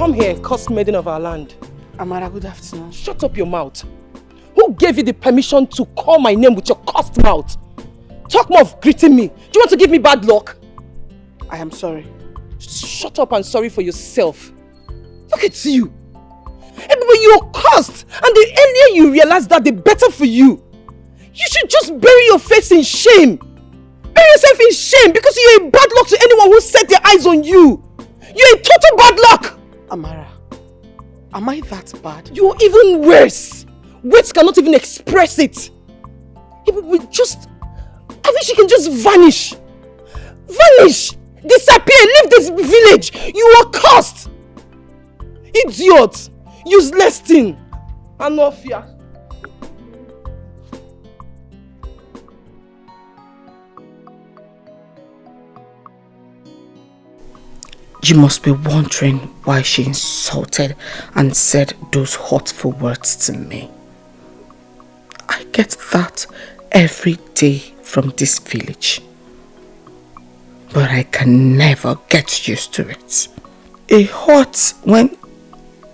come here, cursed maiden of our land. Amara, good afternoon. Shut up your mouth. Who gave you the permission to call my name with your cursed mouth? Talk more of greeting me. Do you want to give me bad luck? I am sorry. Shut up and sorry for yourself. Look at you. Everybody, you're cursed. And the earlier you realize that, the better for you. You should just bury your face in shame. Bury yourself in shame because you're a bad luck to anyone who set their eyes on you. You're a total bad luck. Amara, am I that bad? You're even worse. Words cannot even express it. I wish you can just vanish. Vanish. Disappear. Leave this village. You are cursed. Idiot. Useless thing. Anofia. You must be wondering why she insulted and said those hurtful words to me. I get that every day from this village. But I can never get used to it. It hurts when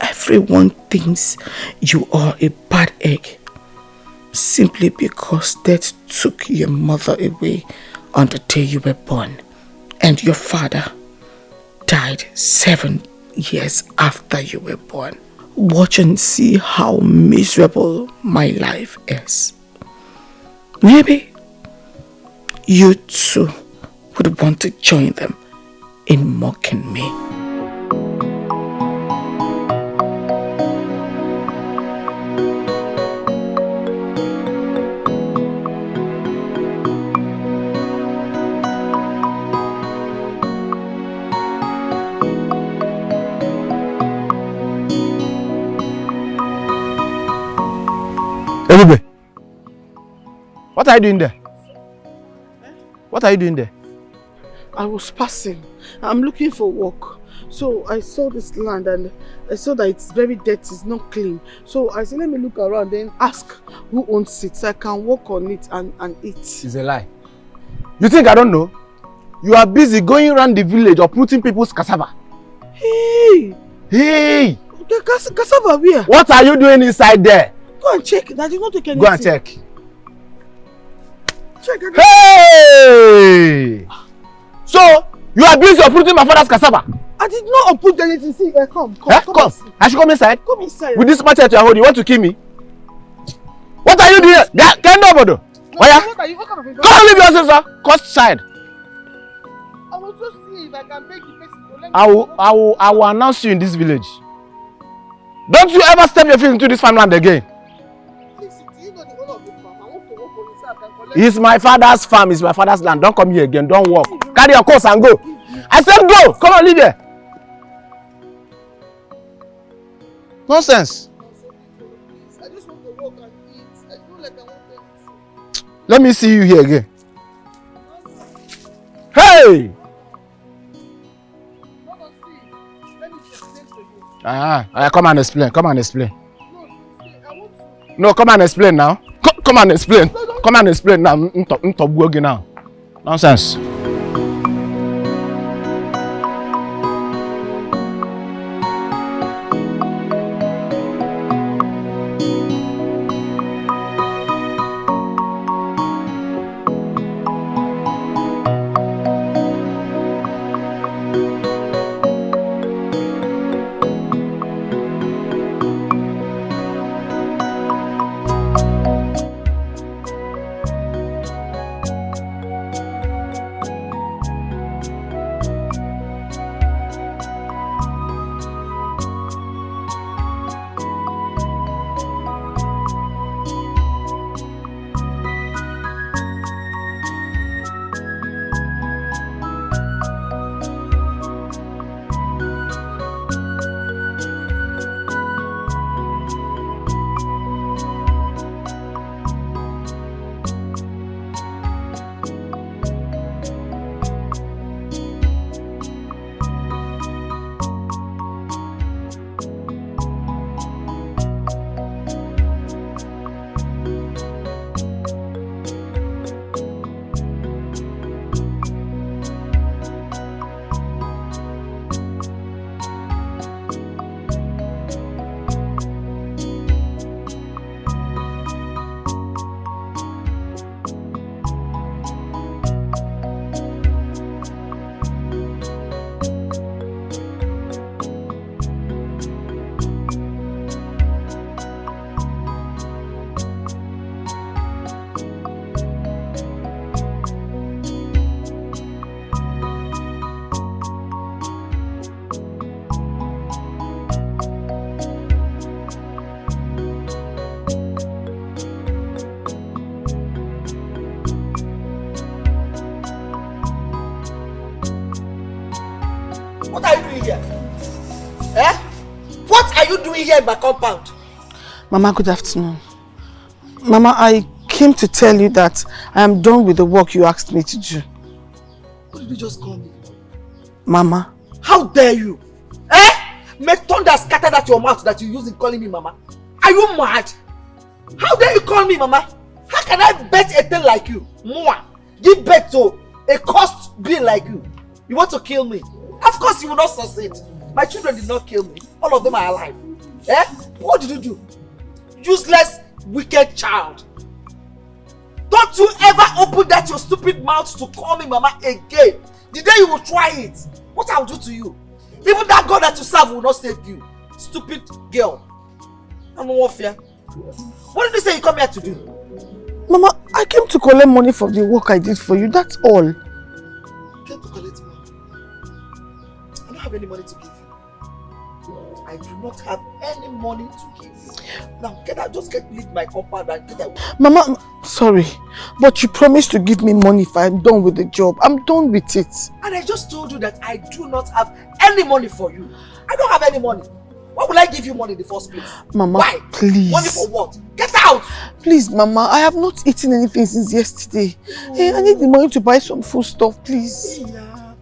everyone thinks you are a bad egg simply because death took your mother away on the day you were born and your father died 7 years after you were born. Watch and see how miserable my life is. Maybe you too would want to join them in mocking me. Elube, what are you doing there? What are you doing there? I was passing. I'm looking for work. So I saw this land and I saw that it's very dirty, it's not clean. So I said, let me look around and ask who owns it so I can work on it and eat. It's a lie. You think I don't know? You are busy going around the village uprooting people's cassava. Hey! Hey! The cassava where? What are you doing inside there? Go and check. That did not take anything. Go and check. Check. Hey! So, you are busy uprooting my father's cassava? I did not uproot anything. See, come. Come. I should come inside? Come inside. With this machete you are holding, you want to kill me? What are you doing? Can't nobody. What kind of Come on, leave your sister. Cost side. I will just see if I can make the person to let me. I will announce you in this village. Don't you ever step your feet into this farmland again. Please, do you know the owner of the farm? I want to work on it so I can collect. It's my father's farm, it's my father's land. Don't come here again, don't walk. Carry your course and go. I said go! Come on, leave here. Nonsense. I just want to work and eat. I feel like I want to eat. Let me see you here again. Hey! Come and explain. Come and explain. No, come and explain now. Come and explain. Come and explain now. Nonsense. are you doing here in my compound? Mama, good afternoon. Mama, I came to tell you that I am done with the work you asked me to do. What did you just call me? Mama. How dare you? May thunder scatter that your mouth that you use in calling me Mama. Are you mad? How dare you call me Mama? How can I bet a thing like you? Mwah! Give birth to a cursed being like you. You want to kill me? Of course you will not succeed. My children did not kill me. All of them are alive. What did you do? Useless, wicked child. Don't you ever open that your stupid mouth to call me Mama again. The day you will try it, what I will do to you? Even that God that you serve will not save you. Stupid girl. I'm no warfare. What did you say you come here to do? Mama, I came to collect money for the work I did for you, that's all. You came to collect money? I don't have any money to give you. I do not have any money to give you. Now, can I just leave my compound and get away? Mama, sorry, but you promised to give me money if I'm done with the job. I'm done with it. And I just told you that I do not have any money for you. I don't have any money. Why would I give you money in the first place? Mama, why? Please. Money for what? Get out! Please, Mama, I have not eaten anything since yesterday. Hey, I need the money to buy some food stuff, please. Yeah.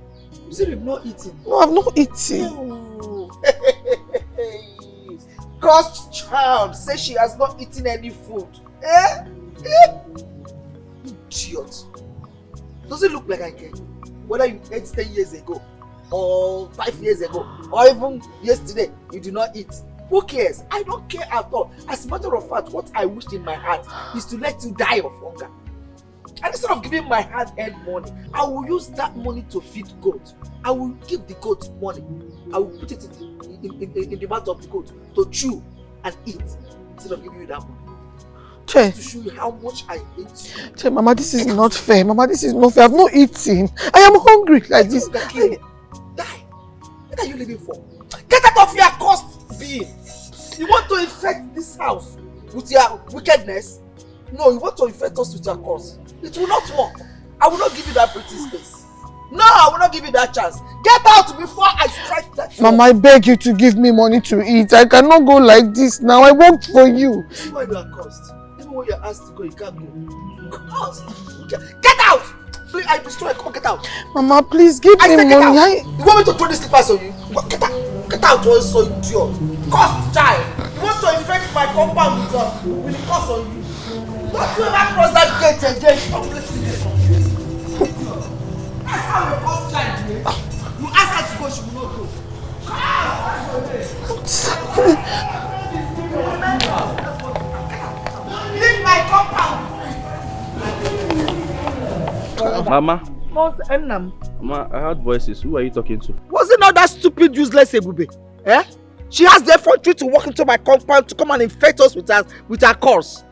You said you've not eaten. No, I've not eaten. Cursed child says she has not eaten any food. Idiot. Does it look like I care? Whether you ate 10 years ago, or 5 years ago, or even yesterday, you did not eat. Who cares? I don't care at all. As a matter of fact, what I wished in my heart is to let you die of hunger. And instead of giving my hard-earned money, I will use that money to feed goat. I will give the goat money. I will put it in the mouth of the goat to chew and eat instead of giving you that money. Che. To show you how much I hate you. Che, Mama, this is not fair. Mama, this is not fair. I've not eaten. I am hungry like this. Die. What are you living for? Get out of your cursed being. You want to infect this house with your wickedness? No, you want to infect us with your curse. It will not work. I will not give you that breathing space. No, I will not give you that chance. Get out before I strike that shot. Mama, I beg you to give me money to eat. I cannot go like this now. I worked for you. See why you are cursed. Even when you're asked to go, you can't go. Cursed. Get out! Please, I destroy. Come on, get out. Mama, please give me money. You want me to throw these slippers on you? Get out! Get out, also, idiot. Cursed child. You want to infect my compound with the curse on you? Don't you ever cross that gate again. That's how your cursed child is. You ask her to go, she will not go. Leave my compound. Mama. Mama, I heard voices. Who are you talking to? Was it not that stupid, useless Ebube? She has the effrontery to walk into my compound to come and infect us with her curse.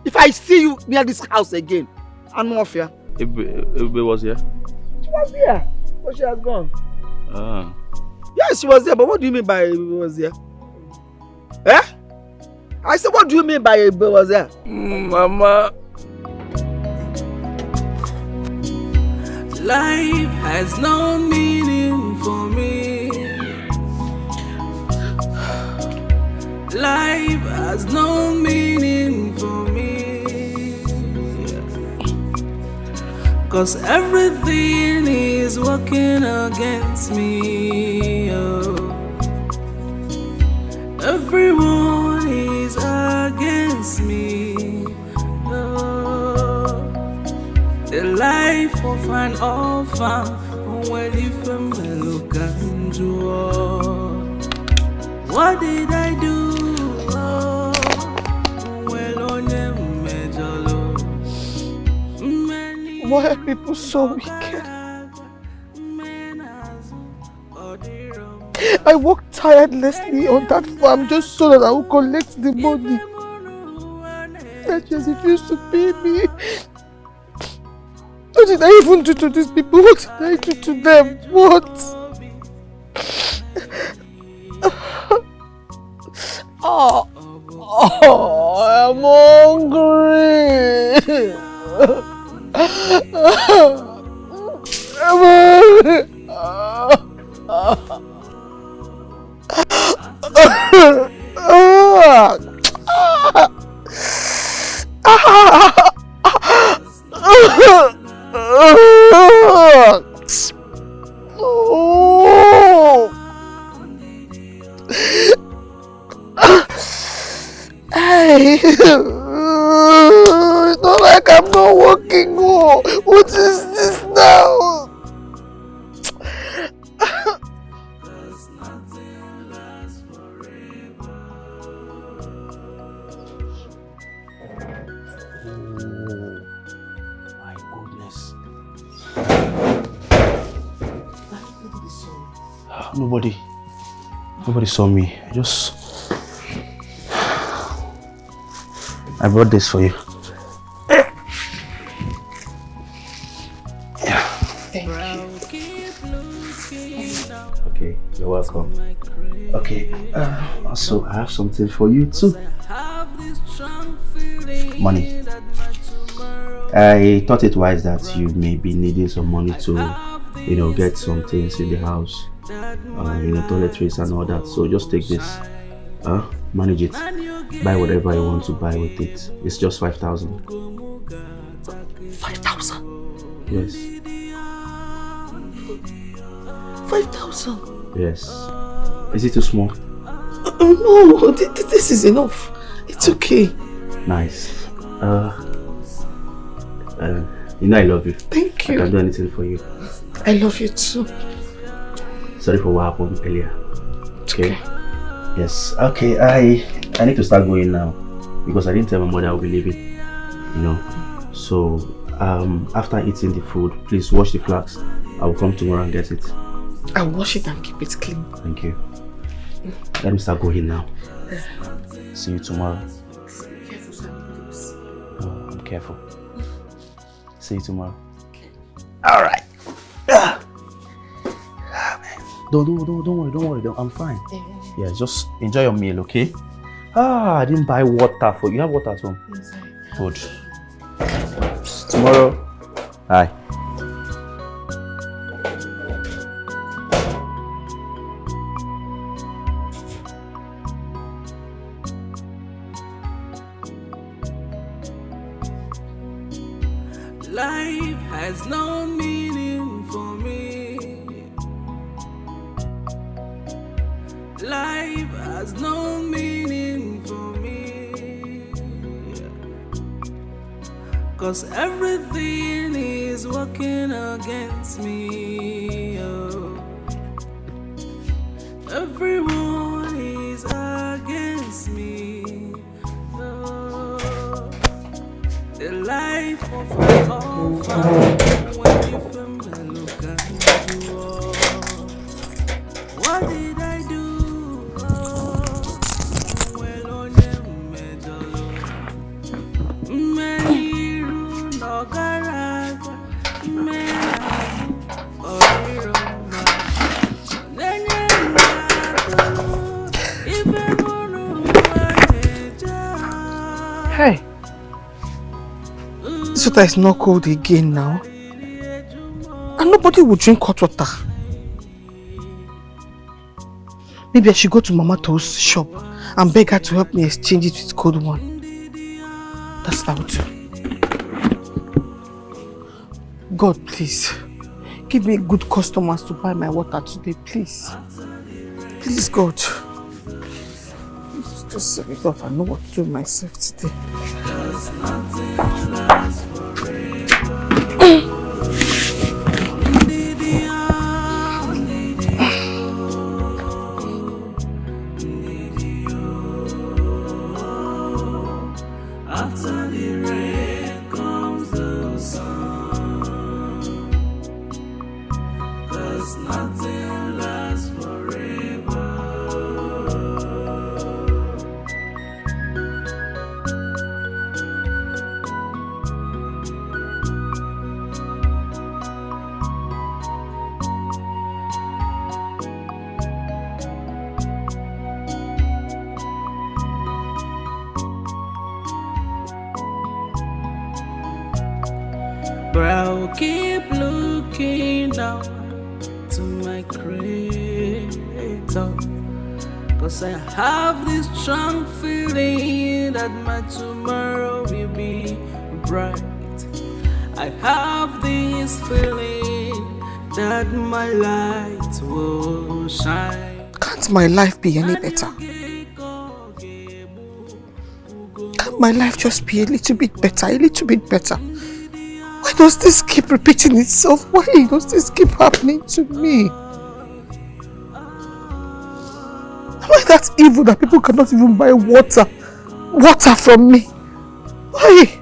If I see you near this house again, I'm not fear. Ebube was here? She was here, but she has gone. Ah. Yes, she was there, but what do you mean by Ebube was here? I said, what do you mean by Ebube was there? Mama. Life has no meaning for me. Life has no meaning for me. 'Cause everything is working against me. Oh. Everyone is against me. Oh. The life of an orphan, when if a mellow can do. What did I do? Why are people so wicked? I worked tirelessly on that farm just so that I would collect the money. That just refused to pay me. What did I even do to these people? What did I do to them? What? I'm hungry. I'm hungry. Hey, it's not like I'm not working. Oh, what is this now? My goodness. Nobody saw me. I brought this for you. Thank you. Okay, you're welcome. Okay, also I have something for you too. Money. I thought it wise that you may be needing some money to, get some things in the house. Toiletries and all that. So just take this. Manage it. Buy whatever you want to buy with it. It's just 5,000. 5,000? Yes. 5,000? Yes. Is it too small? No, this is enough. It's okay. Nice. I love you. Thank you. I can do anything for you. I love you too. Sorry for what happened earlier. Okay? Yes. Okay, I need to start going now because I didn't tell my mother I will be leaving. So after eating the food, please wash the flags. I will come tomorrow and get it. I'll wash it and keep it clean. Thank you. Let me start going now. See you tomorrow. I'm careful. See you tomorrow. All right. Don't worry. I'm fine. Yeah, just enjoy your meal, okay? I didn't buy water for you. You have water at home? Good. Tomorrow. Bye. Life has no meaning for me. Life has no meaning for me. 'Cause everything is working against me. Oh. Everyone is against me. Oh. The life of a orphan when you family look at you. What did I do? Well, on them medal. Meiru no garaga. Meiru oriroma. Nenye ngato. Ibe munu waneja. Hey. This water is not cold again now. And nobody will drink hot water. Maybe I should go to Mama To's shop and beg her to help me exchange it with cold one. That's what I will do. God, please. Give me good customers to buy my water today, please. Please, God. Just say, God, I know what to do with myself today. After the rain comes the sun. 'Cause nothing lasts forever. But I'll keep looking down to my Creator, 'cause I have this strong feeling that my tomorrow will be bright. I have this feeling that my light will shine. Can't my life be any better? my life just be a little bit better, a little bit better? Why does this keep repeating itself? Why does this keep happening to me? Am I that evil that people cannot even buy water from me? Why?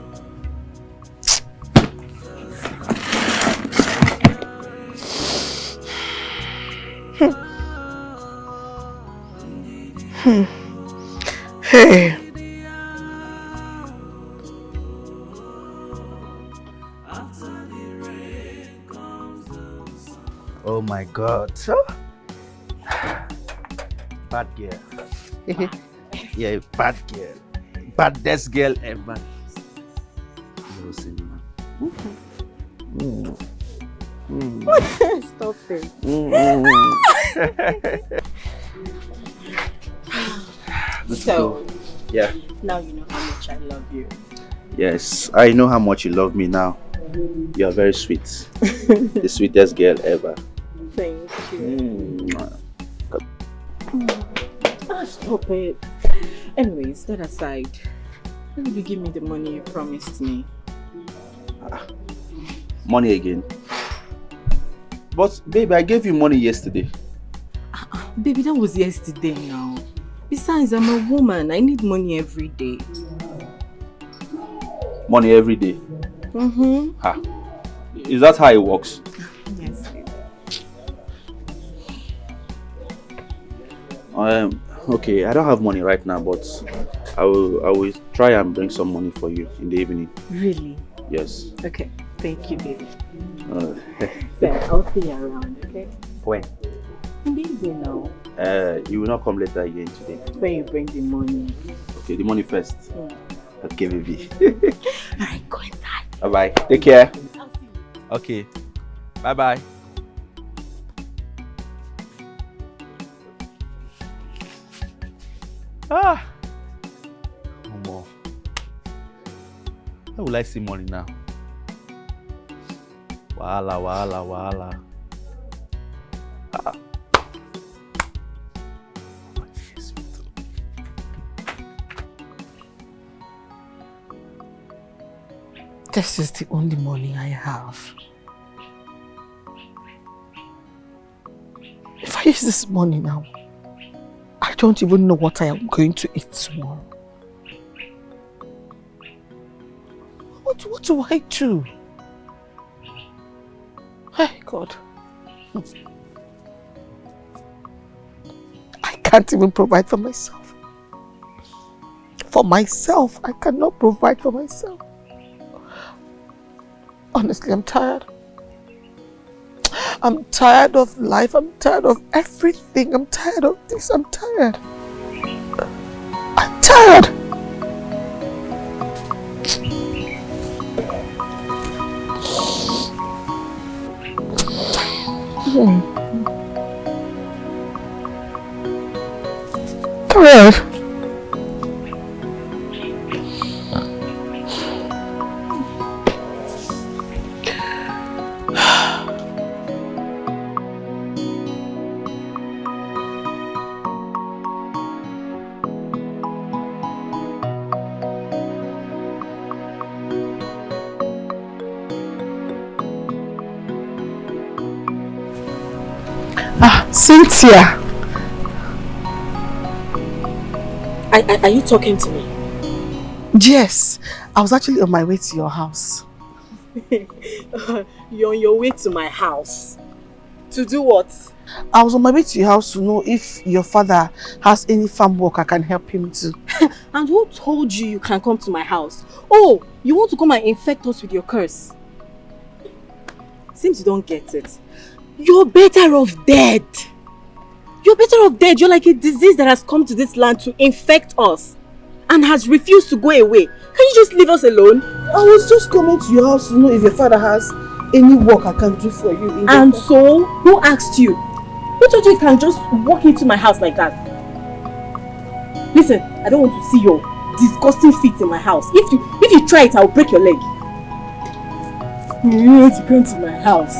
Hey. Oh my God. Bad girl. Yeah, bad girl. Baddest girl ever. No cinema. Stop it. So, yeah. now you know how much I love you. Yes, I know how much you love me now. You are very sweet. The sweetest girl ever. Thank you. Stop it. Anyways, that aside, when will you give me the money you promised me? Money again? But baby, I gave you money yesterday. Baby, that was yesterday now. Besides, I'm a woman. I need money every day. Money every day? Mm-hmm. Is that how it works? Yes, baby. Okay, I don't have money right now, but I will try and bring some money for you in the evening. Really? Yes. Okay. Thank you, baby. So, I'll see you around, okay? When? In the evening now. You will not come later again today. When you bring the money. Okay, the money first. Okay, baby. Alright, go inside. Bye-bye. Take care. I'll see you. Okay. Bye-bye. No more. How will I see money now? Wahala. This is the only money I have. If I use this money now, I don't even know what I am going to eat tomorrow. What do I do? Hey, God. I can't even provide for myself. For myself, I cannot provide for myself. Honestly, I'm tired. I'm tired of life. I'm tired of everything. I'm tired of this. I'm tired. I'm tired. Tired. Cynthia! Are you talking to me? Yes, I was actually on my way to your house. You're on your way to my house. To do what? I was on my way to your house to know if your father has any farm work I can help him do. And who told you you can come to my house? Oh, you want to come and infect us with your curse? Seems you don't get it. You're better off dead. You're better off dead. You're like a disease that has come to this land to infect us and has refused to go away. Can you just leave us alone? I was just coming to your house to know if your father has any work I can do for you. And so, who asked you? Who told you can just walk into my house like that? Listen, I don't want to see your disgusting feet in my house. If you try it, I'll break your leg. You want to come to my house?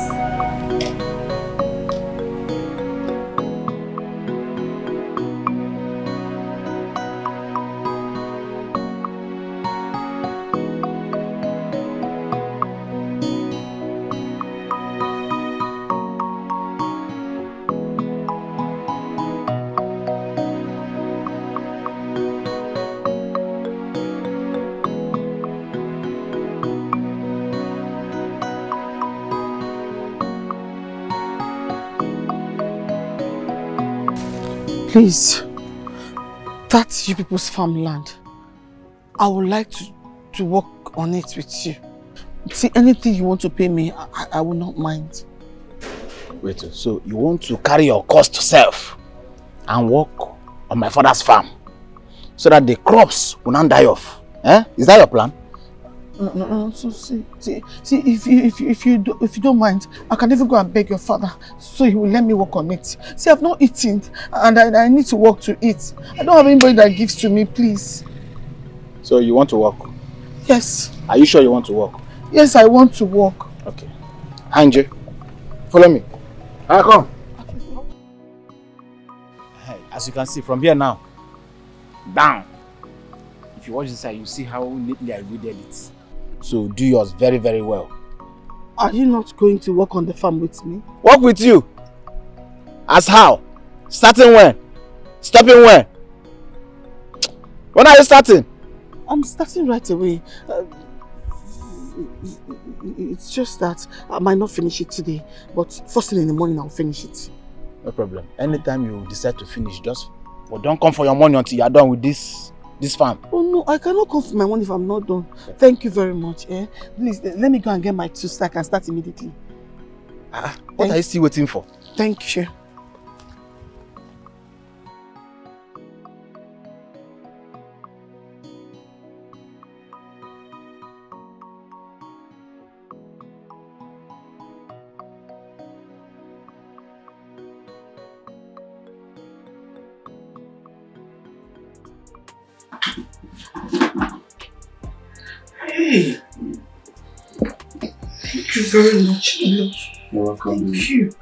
Please, that's you people's farmland. I would like to work on it with you. See, anything you want to pay me, I will not mind. Wait, so you want to carry your cost to self and work on my father's farm so that the crops will not die off? Eh? Is that your plan? No. So see, if you don't mind, I can even go and beg your father so he will let me work on it. See, I've not eaten and I need to work to eat. I don't have anybody that gives to me, please. So you want to work? Yes. Are you sure you want to work? Yes, I want to work. Okay. Angie, follow me. Alright, come. Hey, as you can see from here now, down. If you watch this side, you see how neatly I redid it. So do yours very, very well. Are you not going to work on the farm with me? Work with you? As how? Starting when? Stopping when? When are you starting? I'm starting right away. It's just that I might not finish it today, but first thing in the morning I'll finish it. No problem. Anytime you decide to finish, but don't come for your money until you are done with this farm. Oh no, I cannot come for my money if I'm not done. Thank you very much. Please, let me go and get my tools so I can start immediately. What are you still waiting for? Thank you. Hey, thank you very much, my love. You're welcome. Thank you.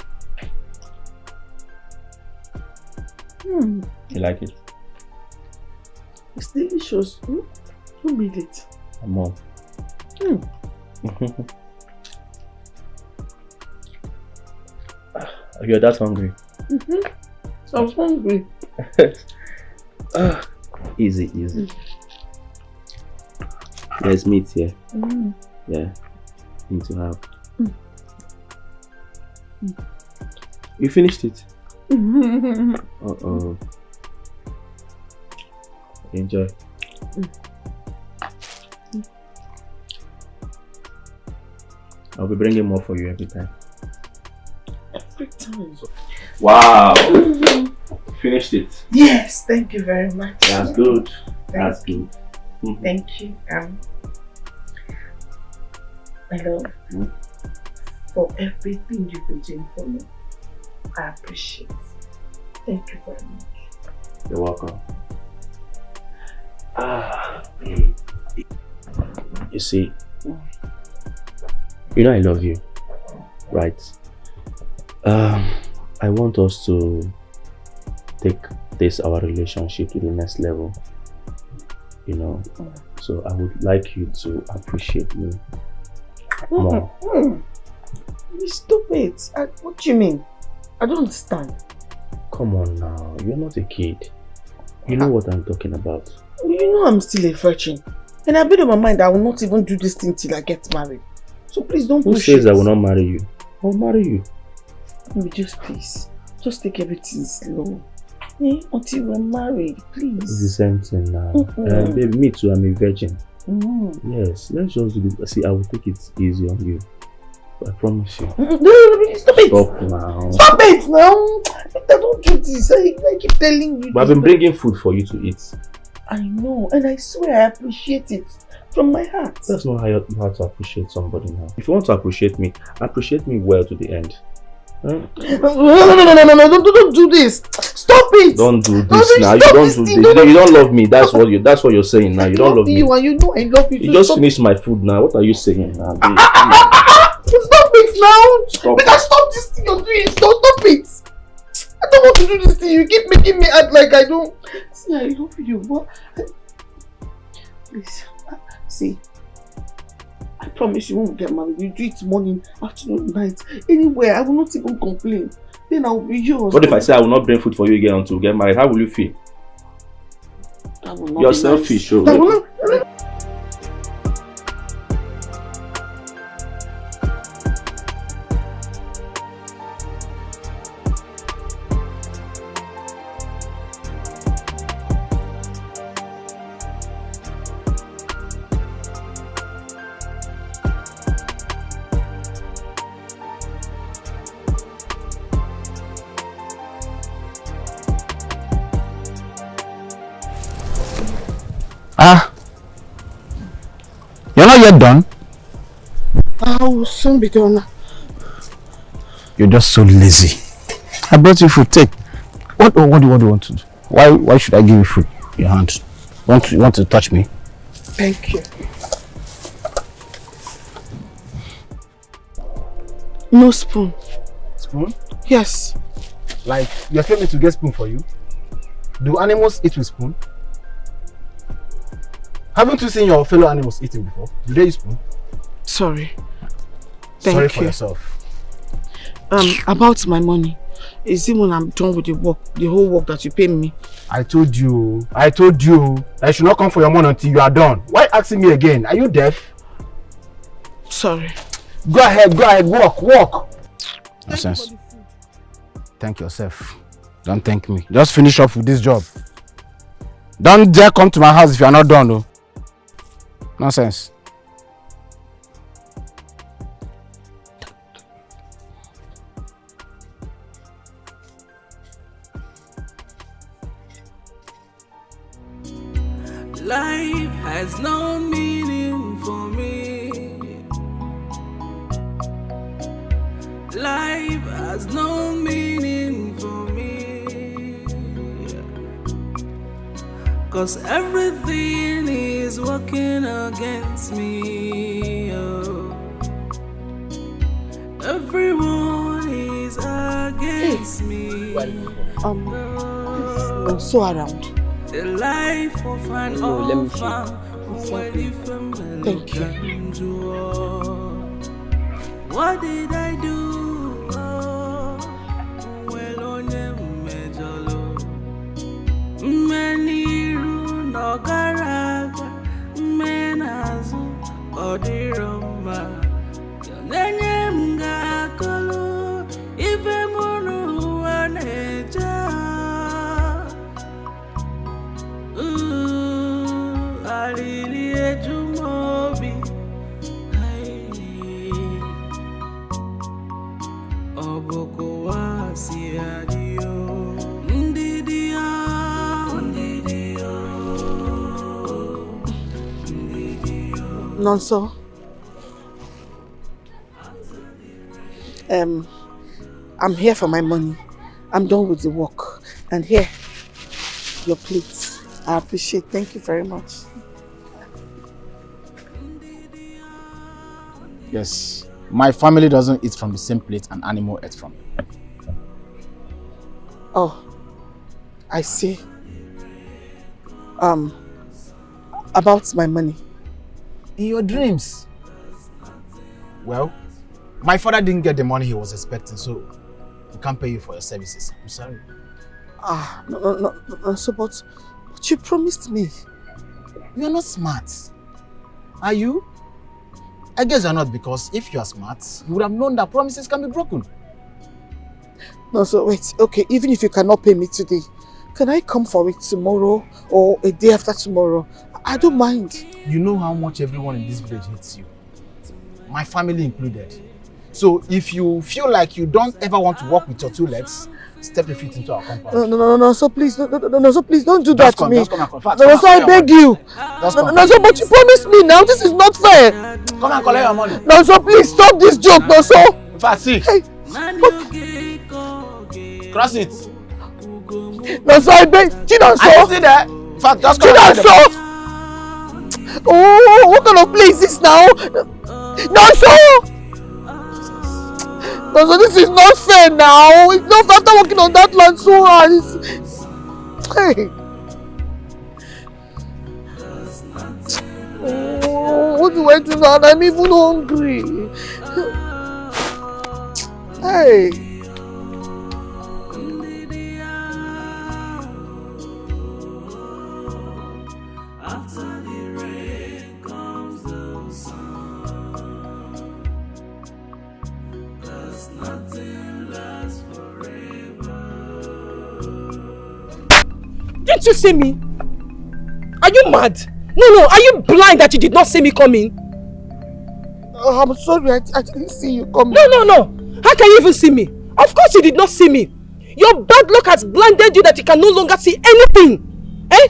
You like it? It's delicious. Who made it? Mom. You're that hungry? I'm hungry. Easy. There's meat here. Yeah. Need to have. You finished it? Uh-oh. Enjoy. I'll be bringing more for you every time. Every time. Wow! Finished it. Yes, thank you very much. That's good. That's good. Thank you. My love, for everything you've been doing for me, I appreciate. Thank you very much. You're welcome. You see, you know I love you, right? I want us to take our relationship to the next level, you know. So I would like you to appreciate me more. Stop it. What do you mean? I don't understand. Come on now, you're not a kid. You know what I'm talking about. You know I'm still a virgin. And I made up my mind I will not even do this thing till I get married. So please don't push it. Who says I will not marry you? I will marry you. Just please. Just take everything slow. Until we're married, please. It's the same thing now. Baby, me too, I'm a virgin. Yes, let's just do this. See, I will take it easy on you. I promise you. Stop it! Stop now. Stop it now! Don't do this. I keep telling you. But I've been bringing food for you to eat. I know, and I swear I appreciate it from my heart. That's not how you have to appreciate somebody now. If you want to appreciate me well to the end. Huh? No, don't do this. Stop it. Don't do this now. You don't do this. You don't love me. That's what you're saying now. You don't love me. And you know I love you. You just finished my food now. What are you saying now? Stop it now. Stop. Better stop this thing you're doing. Stop it. I don't want to do this thing. You keep making me act like I don't. See, I love you. What? Please. See. I promise you when we get married, you do it morning, afternoon, night, anywhere. I will not even complain. Then I will be yours. What if I say I will not bring food for you again until we get married? How will you feel? That will not You're be selfish. Nice. That will not... Ah, you're not yet done? I will soon be done. You're just so lazy. I brought you food. Take. What do you want to do? Why should I give you food? Your hand. You want to touch me? Thank you. No spoon. Spoon? Yes. Like, you expect me to get spoon for you? Do animals eat with spoon? Haven't you seen your fellow animals eating before? Do they use spoon? Sorry. Sorry for yourself. About my money. Is it when I'm done with the work, the whole work that you pay me? I told you I should not come for your money until you are done. Why asking me again? Are you deaf? Sorry. Go ahead, walk. Nonsense. Thank yourself. Don't thank me. Just finish up with this job. Don't dare come to my house if you are not done, though. Nonsense. Life has no meaning for me. Life has no meaning for me. 'Cause everything is working against me. Oh. Everyone is against me. I'm so around. The life of an orphan. Thank you. What did I do? Well, on Mejolo. Many no garaga, menazu, odiroma. Yonenga kolo, ifemunu aneja. Alili ejumobi. Oboko wa si adio. Nonso. I'm here for my money. I'm done with the work. And here, your plates. I appreciate. Thank you very much. Yes. My family doesn't eat from the same plate an animal eats from. Oh, I see. About my money. In your dreams. Well, my father didn't get the money he was expecting, so he can't pay you for your services. I'm sorry. No, so but you promised me. You're not smart. Are you? I guess you're not, because if you are smart, you would have known that promises can be broken. No, so wait, okay, even if you cannot pay me today, can I come for it tomorrow or a day after tomorrow? I don't mind. You know how much everyone in this village hates you. My family included. So if you feel like you don't ever want to walk with your two legs, step your feet into our compound. No, so please, so please don't do that to me. Just come and confirm. No, so I beg you. No, so but you promised me now, this is not fair. Come and collect your money. No, so please stop this joke, no, so. In fact, see. Hey. Cross it. No, so I beg. Chidan, so. I see that. In fact, just come Chidan, so. Oh, what kind of place is this now? No, so. No, so this is not fair now. It's not after working on that land so hard. Hey. Oh, what do I do now? I'm even hungry. Hey. Didn't you see me? Are you mad? No, are you blind that you did not see me coming? I'm sorry, I didn't see you coming. No. How can you even see me? Of course you did not see me. Your bad luck has blinded you that you can no longer see anything.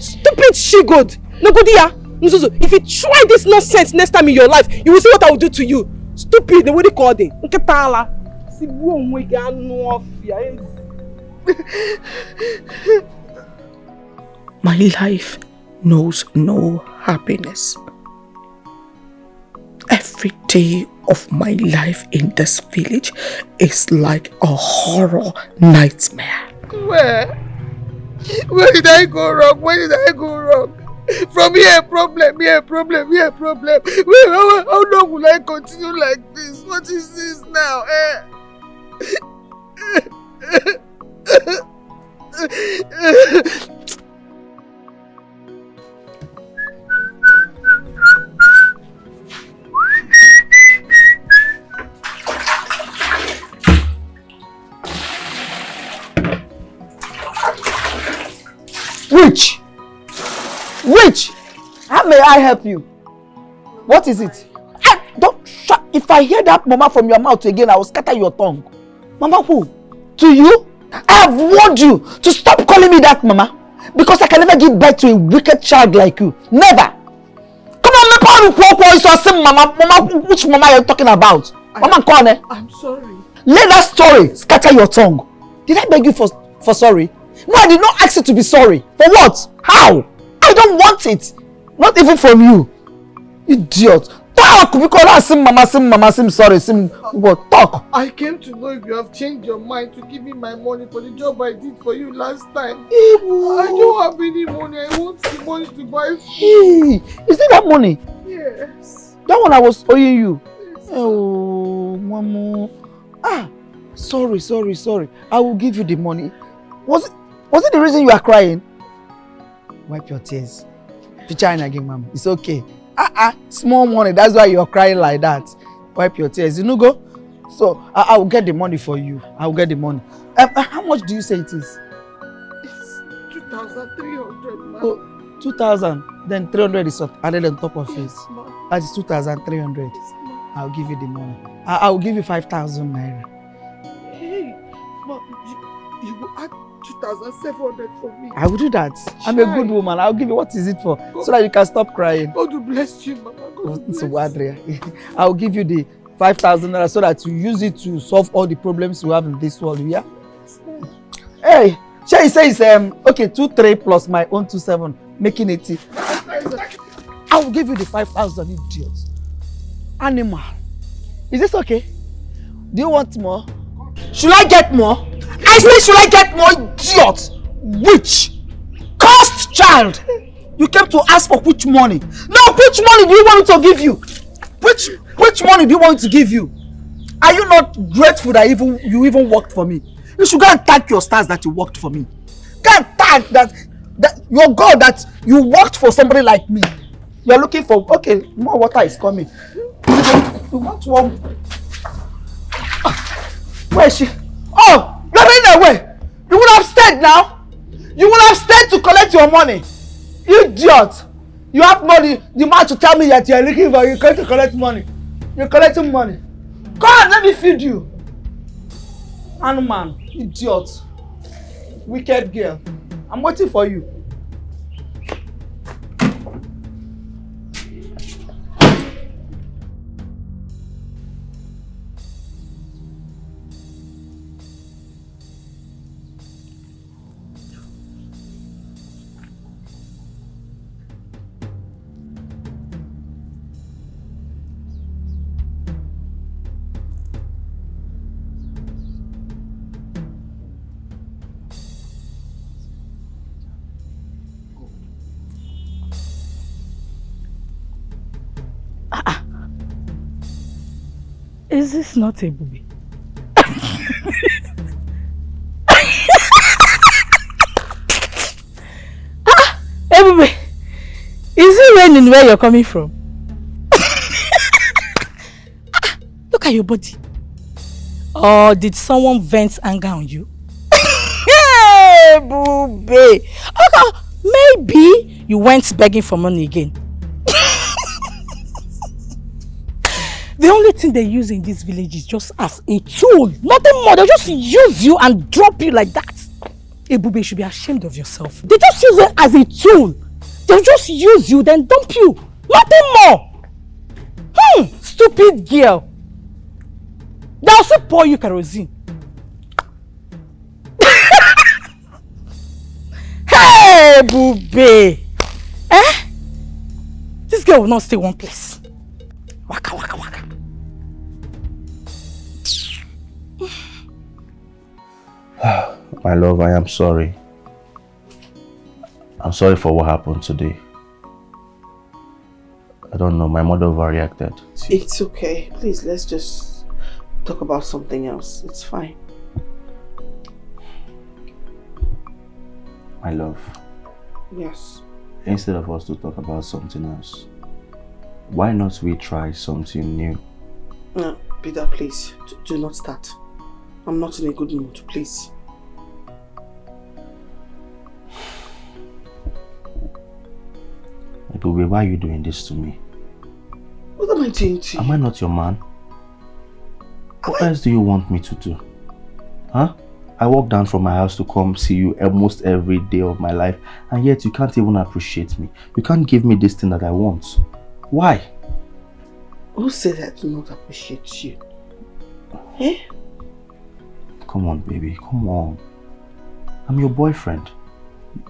Stupid she-goat. Nobody here. Nzuzu, if you try this nonsense next time in your life, you will see what I will do to you. Stupid, the way they call it. My life knows no happiness. Every day of my life in this village is like a horror nightmare. Where did I go wrong? Where did I go wrong? From here problem, here problem, here problem. How long will I continue like this? What is this now? Witch! How may I help you? What is it? Don't shut. If I hear that mama from your mouth again, I will scatter your tongue. Mama who? To you? I have warned you to stop calling me that mama. Because I can never give birth to a wicked child like you. Never! Come on, mama, which mama are you talking about? Mama Kone. I'm sorry. Let that story scatter your tongue. Did I beg you for sorry? No, I did not ask you to be sorry. For what? How? I don't want it. Not even from you. Idiot. Talk! Because I sim mama, sorry, sim what? Talk. I came to know if you have changed your mind to give me my money for the job I did for you last time. I don't have any money. I want the money to buy food. Is it that money? Yes. That one I was owing you. Yes. Oh, mama. Sorry. I will give you the money. Was it the reason you are crying? Wipe your tears. Feature again, mama. It's okay. Small money. That's why you're crying like that. Wipe your tears. You know, go. So I will get the money for you. I will get the money. How much do you say it is? It's 2,300, ma'am. Oh, 2,000. Then 300 is added on top of it. Yes, That is 2,300. Yes, I'll give you the money. I will give you 5,000 naira. Hey, ma'am, you will add 2,700 for me. I will do that. I'm a good woman. I'll give you. What is it for? God, so that you can stop crying. God will bless you, mama. God will bless you. I'll give you the 5,000 naira so that you use it to solve all the problems you have in this world. Yeah. Hey, Shay says okay, 2,300 plus my own 2,700, making 80. I will give you the 5,000, idiot. Animal. Is this okay? Do you want more? Should I get more? I say, should I get more, idiot? Witch! Cursed child! You came to ask for which money? No, which money do you want me to give you? Which money do you want me to give you? Are you not grateful that you even worked for me? You should go and thank your stars that you worked for me. Go and thank that your God that you worked for somebody like me. You are looking for, okay, more water is coming. You want one? Where is she? Oh! You're running away. You would have stayed now. You would have stayed to collect your money. You idiot. You have money. The man to tell me that you're looking for, you're going to collect money. You're collecting money. Come on, let me feed you. Animal, idiot. Wicked girl. I'm waiting for you. Is this not a booby? Hey, booby. Is it raining where you're coming from? Look at your body. Or did someone vent anger on you? Hey, booby. Okay, maybe you went begging for money again. The only thing they use in this village is just as a tool. Nothing more. They'll just use you and drop you like that. Ebube, you should be ashamed of yourself. They just use it as a tool. They'll just use you, then dump you. Nothing more. Stupid girl. They'll also pour you kerosene. Hey, booby. This girl will not stay one place. Waka, waka, waka. My love, I am sorry. I'm sorry for what happened today. I don't know, my mother overreacted. It's okay. Please, let's just talk about something else. It's fine. My love. Yes. Instead of us to talk about something else, why not we try something new? No, Peter, please, do not start. I'm not in a good mood, please. Baby, why are you doing this to me? What am I doing to you? Am I not your man? What else do you want me to do? Huh? I walk down from my house to come see you almost every day of my life, and yet you can't even appreciate me. You can't give me this thing that I want. Why? Who said I do not appreciate you? Eh? Come on, baby. Come on. I'm your boyfriend.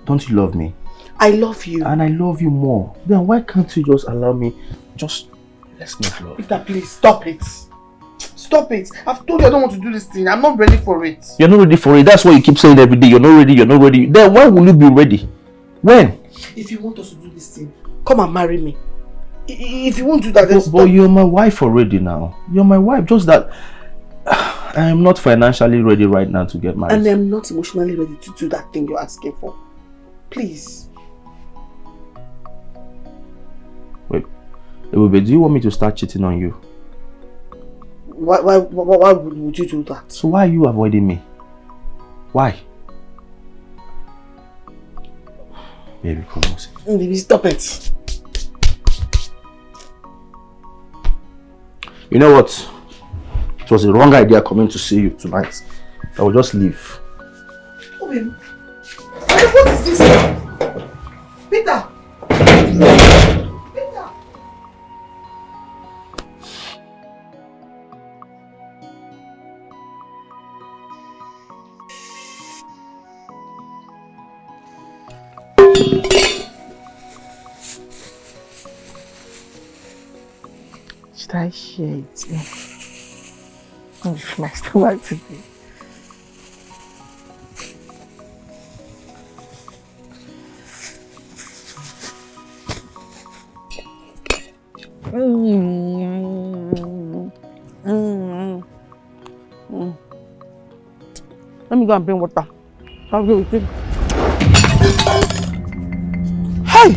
Don't you love me? I love you. And I love you more. Then why can't you just allow me? Let's make love. Peter, please, stop it. Stop it. I've told you I don't want to do this thing. I'm not ready for it. You're not ready for it. That's what you keep saying every day. You're not ready. You're not ready. Then when will you be ready? When? If you want us to do this thing, come and marry me. If you won't do that, then stop. But you're my wife already now. You're my wife. Just that I am not financially ready right now to get married. And I'm not emotionally ready to do that thing you're asking for. Please. Wait, do you want me to start cheating on you? Why would you do that? So why are you avoiding me? Why? Baby, come on. Baby, stop it. You know what? It was a wrong idea coming to see you tonight. I will just leave. Oh, baby. What is this? Peter! Should I share it? I'm with my stomach today. Let me go and bring water. I'll go with you. Hey!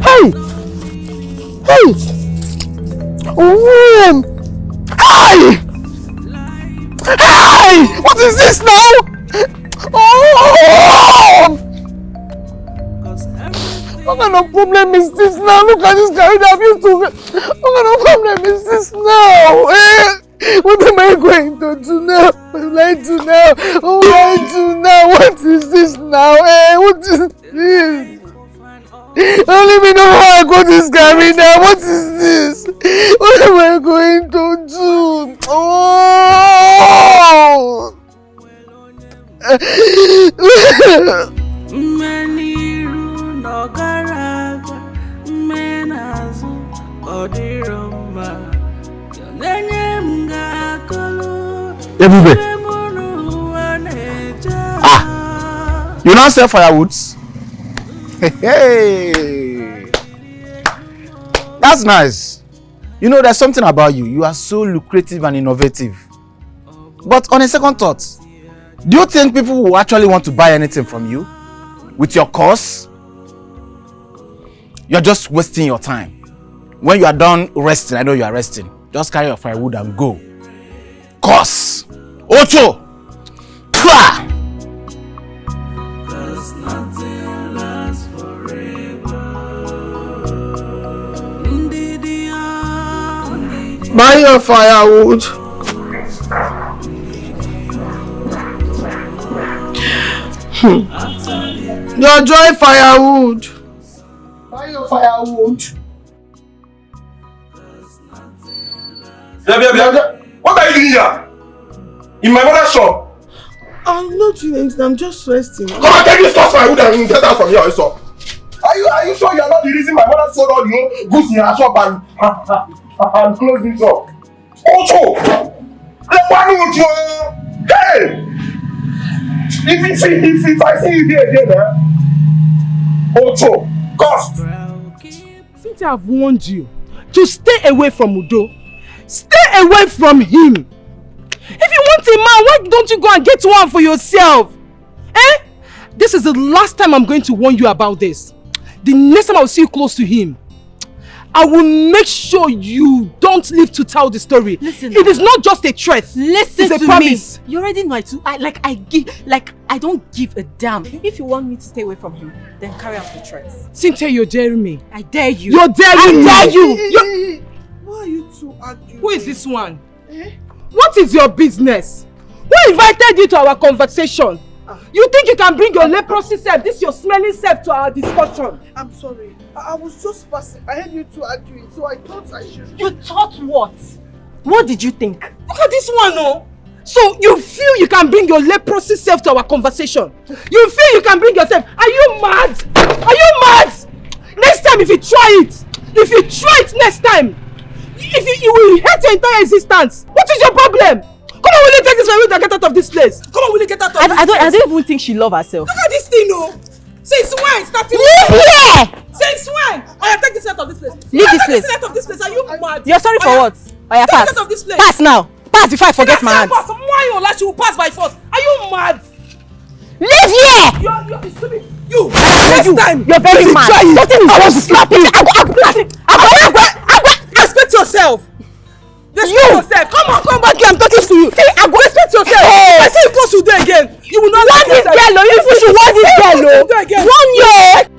Hey! Hey! Oh! Hey! Hey! What is this now? Oh! What kind of problem is this now? Look at this guy that used to. What kind of problem is this now? What am I going to do now? What will I do now? What will I do now? What is this now? What is this? Only me know how I got this guy now. What is this? What am I going to do? Oh! You not sell firewoods? Hey, that's nice. You know, there's something about you. You are so lucrative and innovative. But on a second thought, do you think people will actually want to buy anything from you with your course? You're just wasting your time. When you are done resting, I know you are resting, just carry your firewood and go. Course! Ocho! Kla! Buy your firewood. Your joy firewood. carry your firewood. What are you doing here? In my mother's shop? I'm not doing anything, I'm just resting. Come on, take this stuff firewood and get out from here also. Are you sure you are not the reason my mother sold all the goods in her shop and closed it up? Also, why don't you? Hey! If I see you here again, also, cost. Since I have warned you to stay away from Udo, stay away from him. If you want a man, why don't you go and get one for yourself? Eh? This is the last time I'm going to warn you about this. The next time I will see you close to him, I will make sure you don't live to tell the story. Listen, it is not just a threat. Listen it's to a promise. me. You already know I don't give a damn. If you want me to stay away from him, then carry out the threats. Cynthia, you're daring me. I dare you. You're daring me. I dare you. Why are you two arguing? Who is this one? What is your business? Who invited you to our conversation? You think you can bring your leprosy self, this your smelling self, to our discussion? I'm sorry. I was just passing. I heard you two arguing, so I thought I should. You thought what? What did you think? Look at this one, oh! So you feel you can bring your leprosy self to our conversation? You feel you can bring yourself? Are you mad? Are you mad? Next time if you try it next time, if you will hate your entire existence. What is your problem? Come on, will you take this away and get out of this place? Come on, will you get out of this place? I don't even think she loves herself. Look at this thing, oh! Since when? Starting Leave here! Since when? Take this out of this place. Leave this place. Take this out of this place. Are you mad? You're sorry for what? Oya, pass. Out of this place. Pass now. Pass before I forget my hands. Pass. Why you like you will pass by force? Are you mad? Leave here! You're stupid. You. Next time. You're very mad. I will slap you. Respect yourself. Respect yourself. Come back here. I'm talking to you. Respect yourself. Hey. I say you close to do again. You will not want this girl, oh. You should want this girl, oh. One year.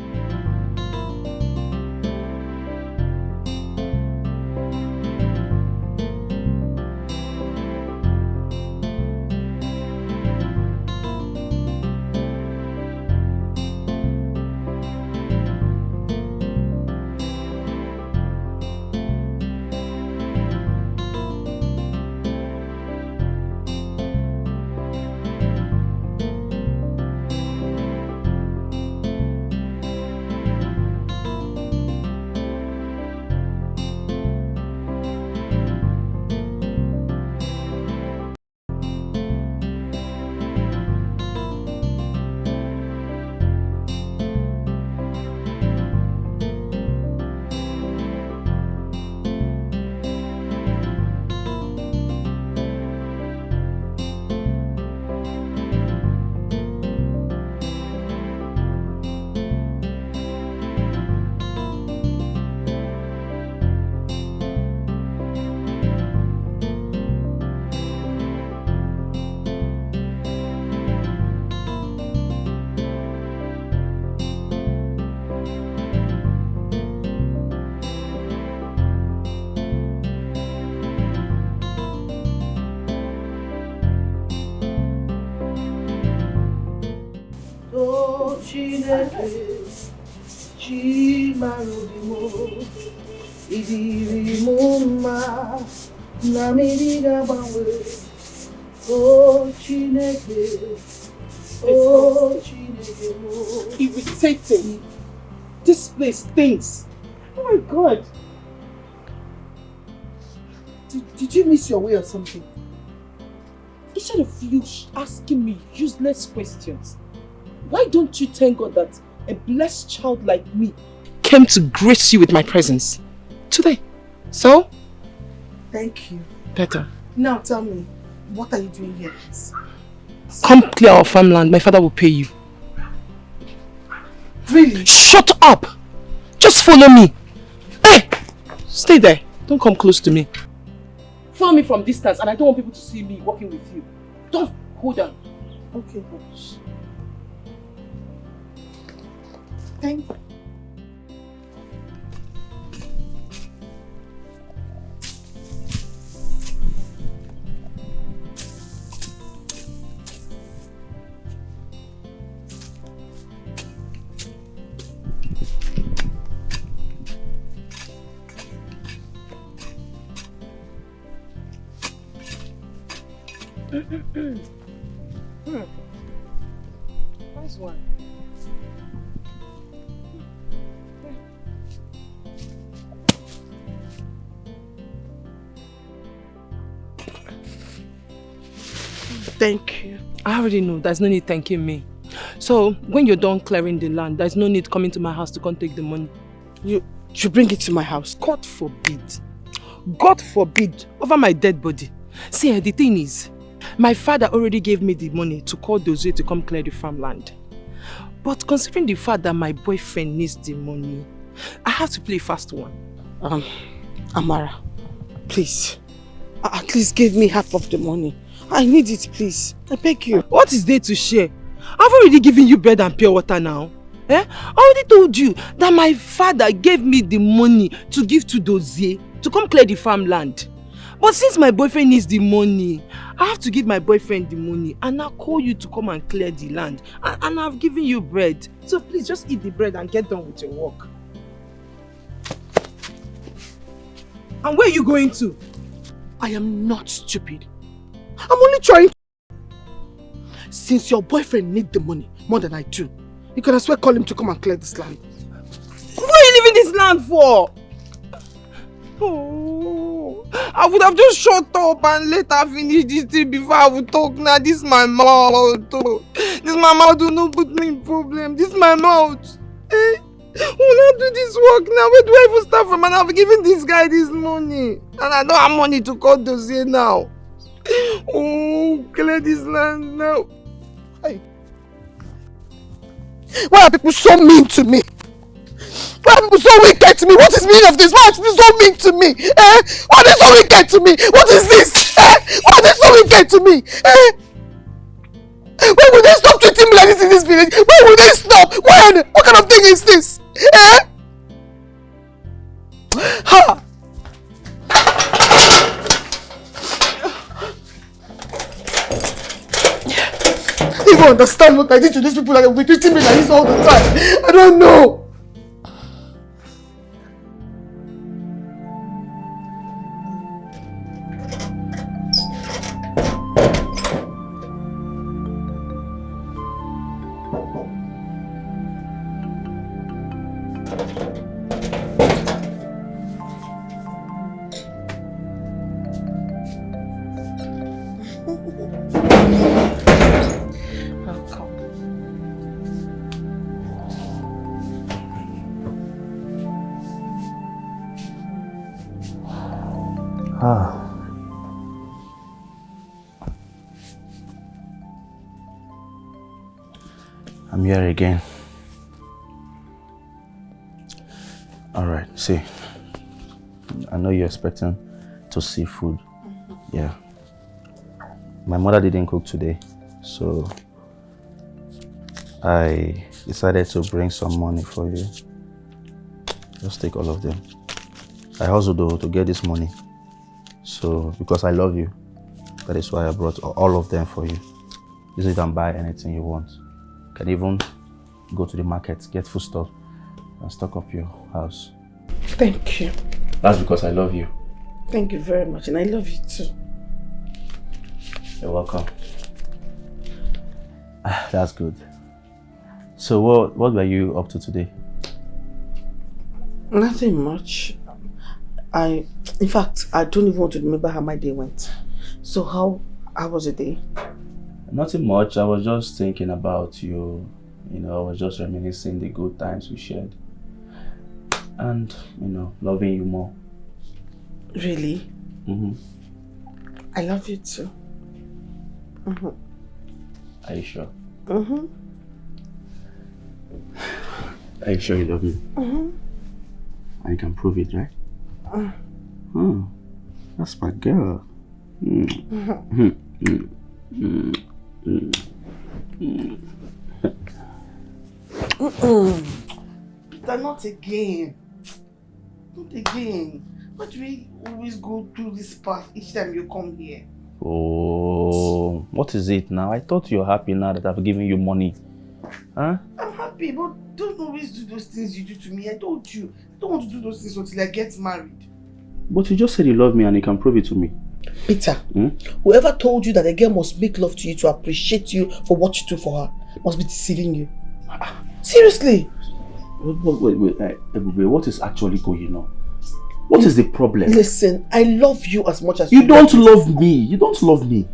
Irritating. This place stinks. Oh my God. Did you miss your way or something? Instead of you asking me useless questions, why don't you thank God that a blessed child like me came to grace you with my presence today? So? Thank you. Better. Now tell me, what are you doing here? Come clear our farmland, my father will pay you. Really? Shut up! Just follow me. Hey! Stay there. Don't come close to me. Follow me from distance, and I don't want people to see me walking with you. Don't hold on. Okay. Thank you. Nice one. Thank you. I already know. There's no need thanking me. So, when you're done clearing the land, there's no need coming to my house to come take the money. You bring it to my house. God forbid. God forbid. Over my dead body. See, the thing is, my father already gave me the money to call Dozie to come clear the farmland. But considering the fact that my boyfriend needs the money, I have to play a fast one. Amara, please. At least give me half of the money. I need it, please. I beg you. What is there to share? I've already given you bread and pure water now. I already told you that my father gave me the money to give to Dozie to come clear the farmland. But since my boyfriend needs the money, I have to give my boyfriend the money and now call you to come and clear the land. And I've given you bread. So please just eat the bread and get done with your work. And where are you going to? I am not stupid. I'm only trying to... Since your boyfriend needs the money more than I do, you can as well call him to come and clear this land. What are you leaving this land for? Oh, I would have just shut up and let her finish this thing before I would talk now. This is my mouth. This my mouth do not put me in problem. This is my mouth. When I do this work now, where do I even start from? And I've given this guy this money. And I don't have money to cut Dozie now. Oh, clear this land now. Hey. Why are people so mean to me? Why are people so wicked to me? What is the meaning of this? Why are people so mean to me? Why are they so wicked to me? What is this? Why are they so wicked to me? When will they stop treating me like this in this village? When will they stop? When? What kind of thing is this? Ha! I don't even understand what I did to these people that will be treating me like this all the time. I don't know. I'm here again. Alright, see. I know you're expecting to see food. Yeah. My mother didn't cook today, so I decided to bring some money for you. Just take all of them. I hustled though to get this money. So, because I love you, that is why I brought all of them for you. Use it and buy anything you want. You can even go to the market, get food stuff, and stock up your house. Thank you. That's because I love you. Thank you very much, and I love you too. You're welcome. That's good. So what were you up to today? Nothing much. In fact, I don't even want to remember how my day went. So how was the day? Nothing much. I was just thinking about you. You know, I was just reminiscing the good times we shared. And, you know, loving you more. Really? Mm-hmm. I love you too. Mm-hmm. Are you sure? Mm-hmm. Are you sure you love me? Mm-hmm. And you can prove it, right? Oh, that's my girl. Peter, not again. Not again. Why do we always go through this path each time you come here? Oh, what is it now? I thought you're happy now that I've given you money. Huh? I'm happy, but don't always do those things you do to me. I told you, I don't want to do those things until I get married. But you just said you love me and you can prove it to me. Peter, whoever told you that a girl must make love to you to appreciate you for what you do for her must be deceiving you. Seriously. Wait, what is actually going on? What is the problem? Listen, I love you as much as you don't love me. You don't love me.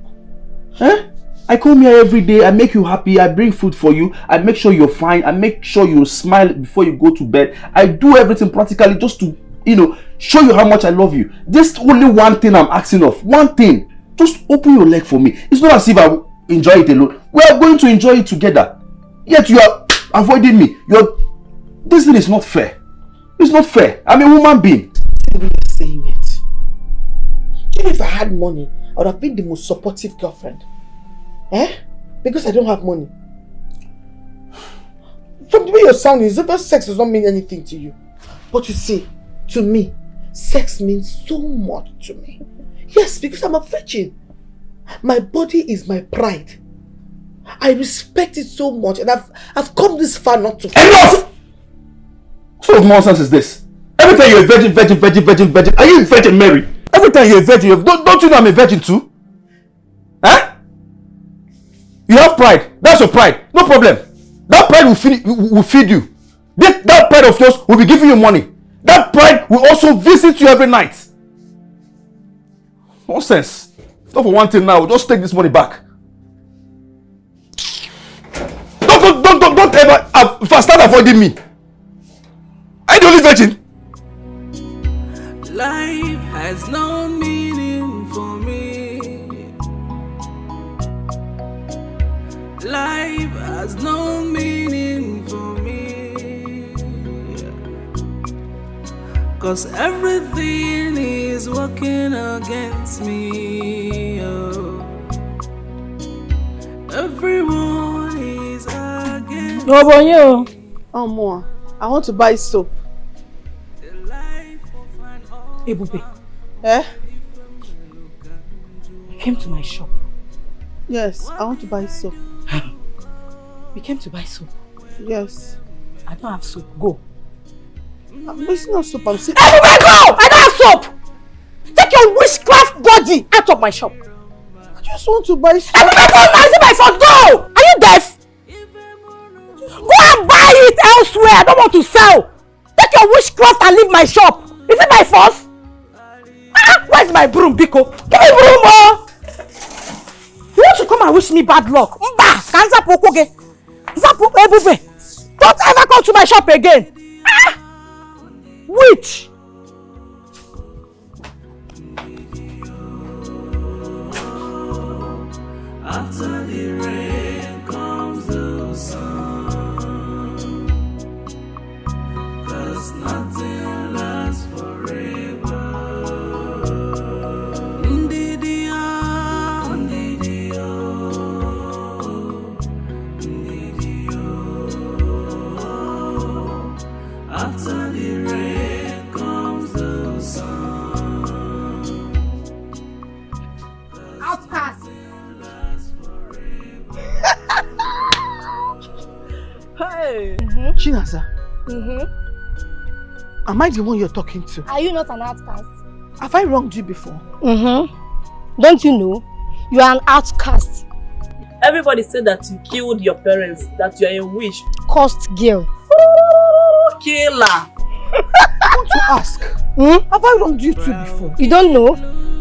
Huh? I come here every day. I make you happy. I bring food for you. I make sure you're fine. I make sure you smile before you go to bed. I do everything practically just to, show you how much I love you. Just only one thing I'm asking of. One thing. Just open your leg for me. It's not as if I enjoy it alone. We are going to enjoy it together. Yet you are avoiding me. This thing is not fair. It's not fair. I'm a human being. Saying it. Do you know if I had money, I would have been the most supportive girlfriend. Because I don't have money. From the way you're sounding, is that sex does not mean anything to you. But you see, to me, sex means so much to me. Yes, because I'm a virgin. My body is my pride. I respect it so much, and I've come this far not to. Enough! What sort of nonsense is this? Every time you're a virgin. Are you a Virgin Mary? Every time you're a virgin, don't you know I'm a virgin too? Huh? You have pride. That's your pride. No problem. That pride will feed you. That pride of yours will be giving you money. That pride will also visit you every night. Nonsense. Not for one thing now. Just take this money back. Don't ever start avoiding me. Are you the only virgin? Life has no meaning for me. Life has no meaning for me. 'Cause everything is working against me. Oh. Everyone is against No, but you. Oh, more. I want to buy soap. Ebube. You came to my shop. Yes, I want to buy soap. We came to buy soap. Yes. I don't have soap. Go. It's not soap. I'm saying. Everywhere go! I don't have soap! Take your witchcraft body out of my shop. I just want to buy soap. Everywhere go! Now see my phone. Go! Are you deaf? Go and buy it elsewhere. I don't want to sell. Take your witchcraft and leave my shop. Is it my fault? Where's my broom, Biko? Give me broom, oh! You want to come and wish me bad luck? Mba! Kanza pokoge. Zapu ebube. Don't ever come to my shop again. Witch! After the rain comes the sun. 'Cause nothing lasts forever. After the rain comes the sun. Outcast! Hey! Chinaza. Am I the one you're talking to? Are you not an outcast? Have I wronged you before? Don't you know? You are an outcast. Everybody said that you killed your parents, that you are a witch. Cursed girl. Killer. I want to ask. Have I wronged you too before? You don't know?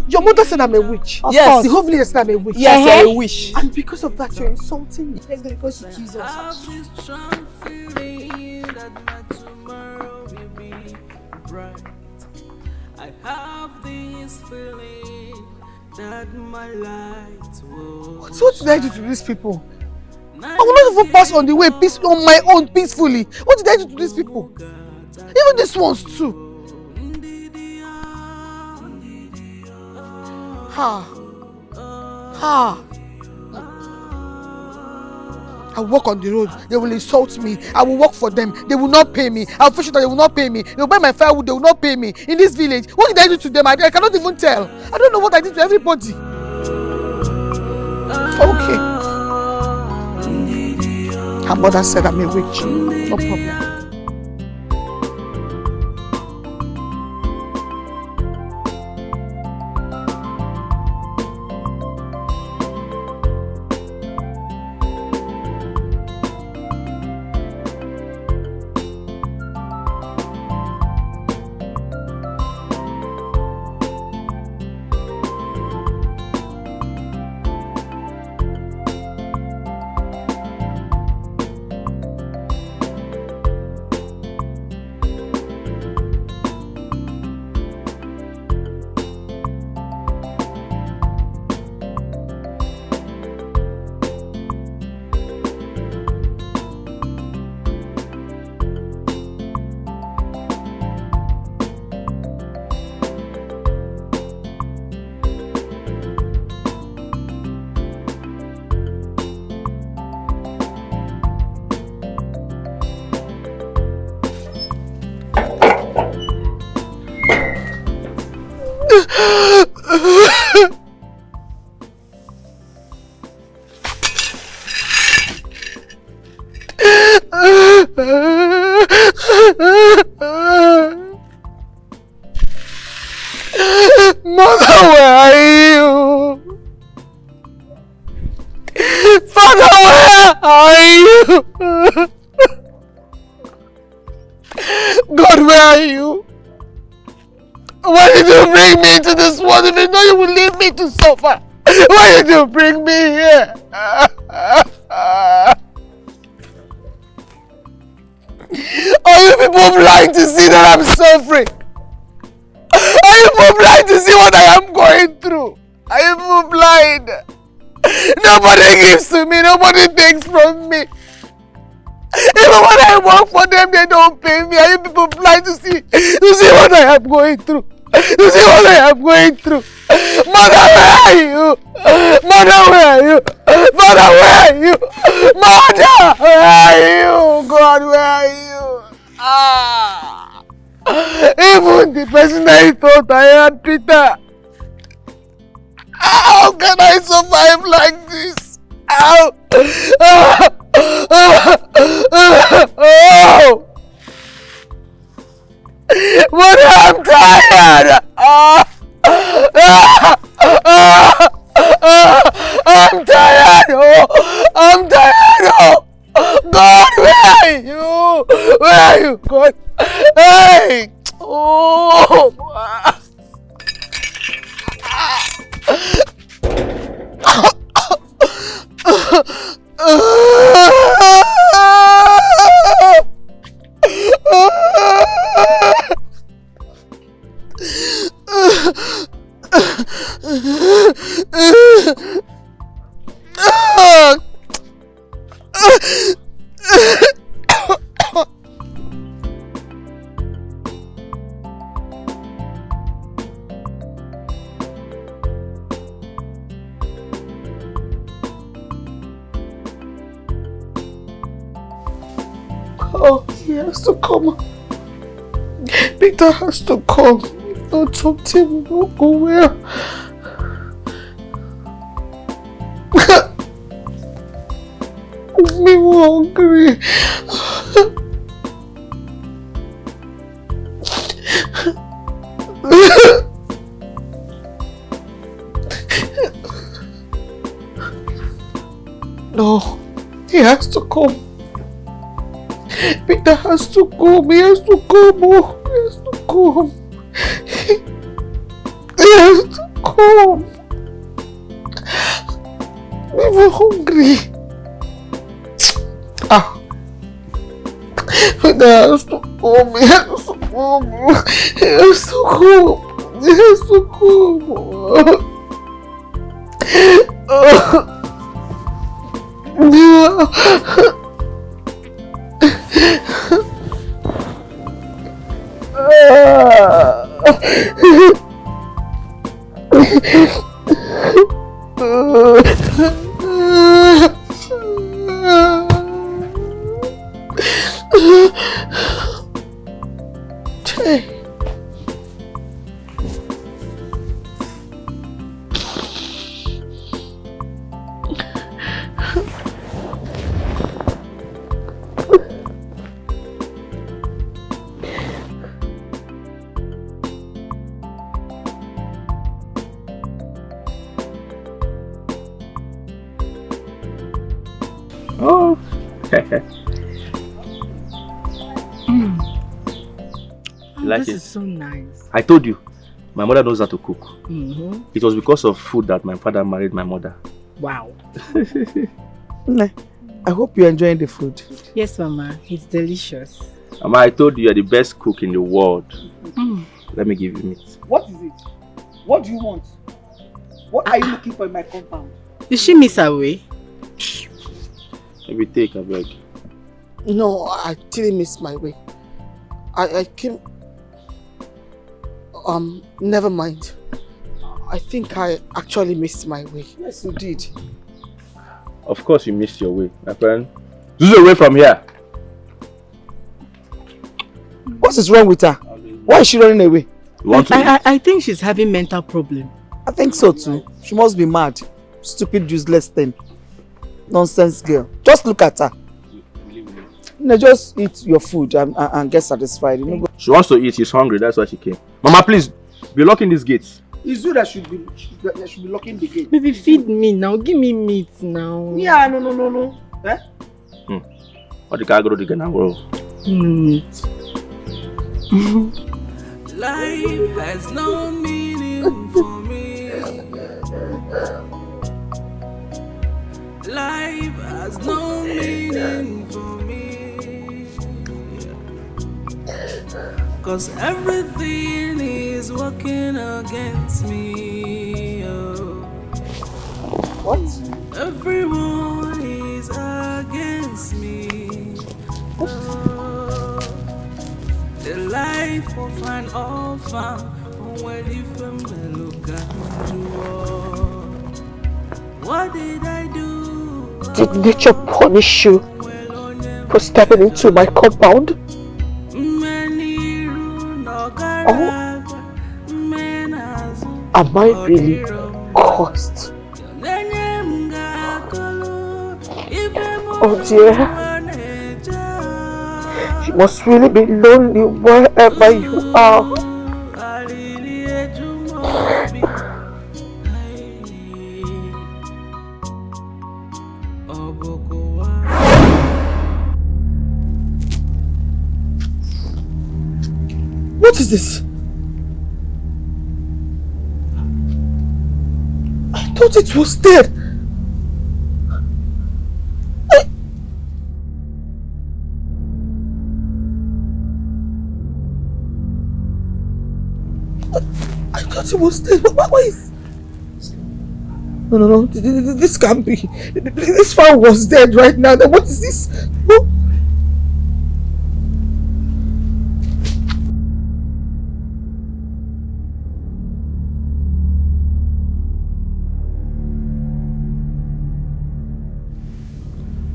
Your mother said I'm a witch. Yes. The whole village said I'm a witch. Yes, you're a witch. And because of that, you're insulting me. Let's go because you accuse us. I have this feeling that my light will. So what did I do to these people? I will not even pass on the way on my own peacefully. What did I do to these people? Even these ones too. I walk on the road, they will insult me. I will work for them, they will not pay me. I will fish it, they will not pay me. They will buy my firewood, they will not pay me. In this village, what did I do to them? I cannot even tell. I don't know what I did to everybody. Okay. Her mother said I'm a witch. No problem. Mother, where are you? Father, where are you? God, where are you? Why did you bring me into this world if you know you will leave me to suffer? Why did you bring me here? Are you people blind to see that I'm suffering? Are you people blind to see what I am going through? Are you people blind? Nobody gives to me, nobody takes from me. Even when I work for them, they don't pay me. Are you people blind to see what I am going through? To see what I am going through? Mother, where are you? Mother, where are you? Father, where are you? Mother, where are you? God, where are you? Even the person I thought I had, Peter. How can I survive like this? How? But I'm tired. I'm tired. I'm tired. God, where are you? Where are you, God? Hey. Oh, he has to come. Peter has to come. If not, something will not go well. I'm hungry. No, he has to come. Peter has to come. He has to come. Oh, he has to come. He has to come. I'm hungry. Peter has to come. He has to come. He has to come. He has to come. Oh. This is so nice. I told you, my mother knows how to cook. Mm-hmm. It was because of food that my father married my mother. Wow. I hope you're enjoying the food. Yes, Mama. It's delicious. Mama, I told you you're the best cook in the world. Let me give you meat. What is it? What do you want? What are you looking for in my compound? Did she miss her way? Maybe take a break. No, I didn't miss my way. I came... never mind. I think I actually missed my way. Yes, you did. Of course you missed your way, my friend. Zoom away from here. What is wrong with her? Why is she running away? You want to eat? I think she's having mental problem. I think so too. She must be mad. Stupid, useless thing. Nonsense girl. Just look at her. No, just eat your food and get satisfied. You know? She wants to eat. She's hungry. That's why she came. Mama, please be locking these gates. It's you that should be locking the gate. Baby, feed me now. Give me meat now. Yeah, no. Eh? What the guy go to the now, bro? Meat. Life has no meaning for me. Life has no meaning for me. 'Cause everything is working against me. Oh. What? Everyone is against me. Oh. The life of an orphan, when you from the look what did I do? Did nature punish you for stepping into my compound? Or am I really cursed? Oh dear. You must really be lonely wherever you are. What is this? I thought it was dead. I thought it was dead. Why is... No. This can't be. This fowl was dead right now. What is this? What?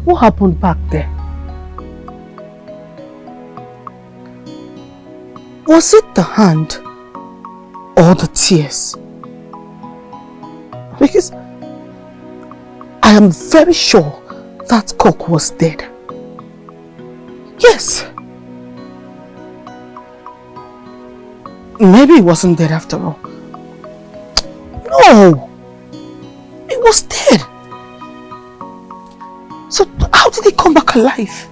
What happened back there? Was it the hand or the tears? Because I am very sure that cock was dead. Yes. Maybe it wasn't dead after all. No! It was dead. So how did he come back alive?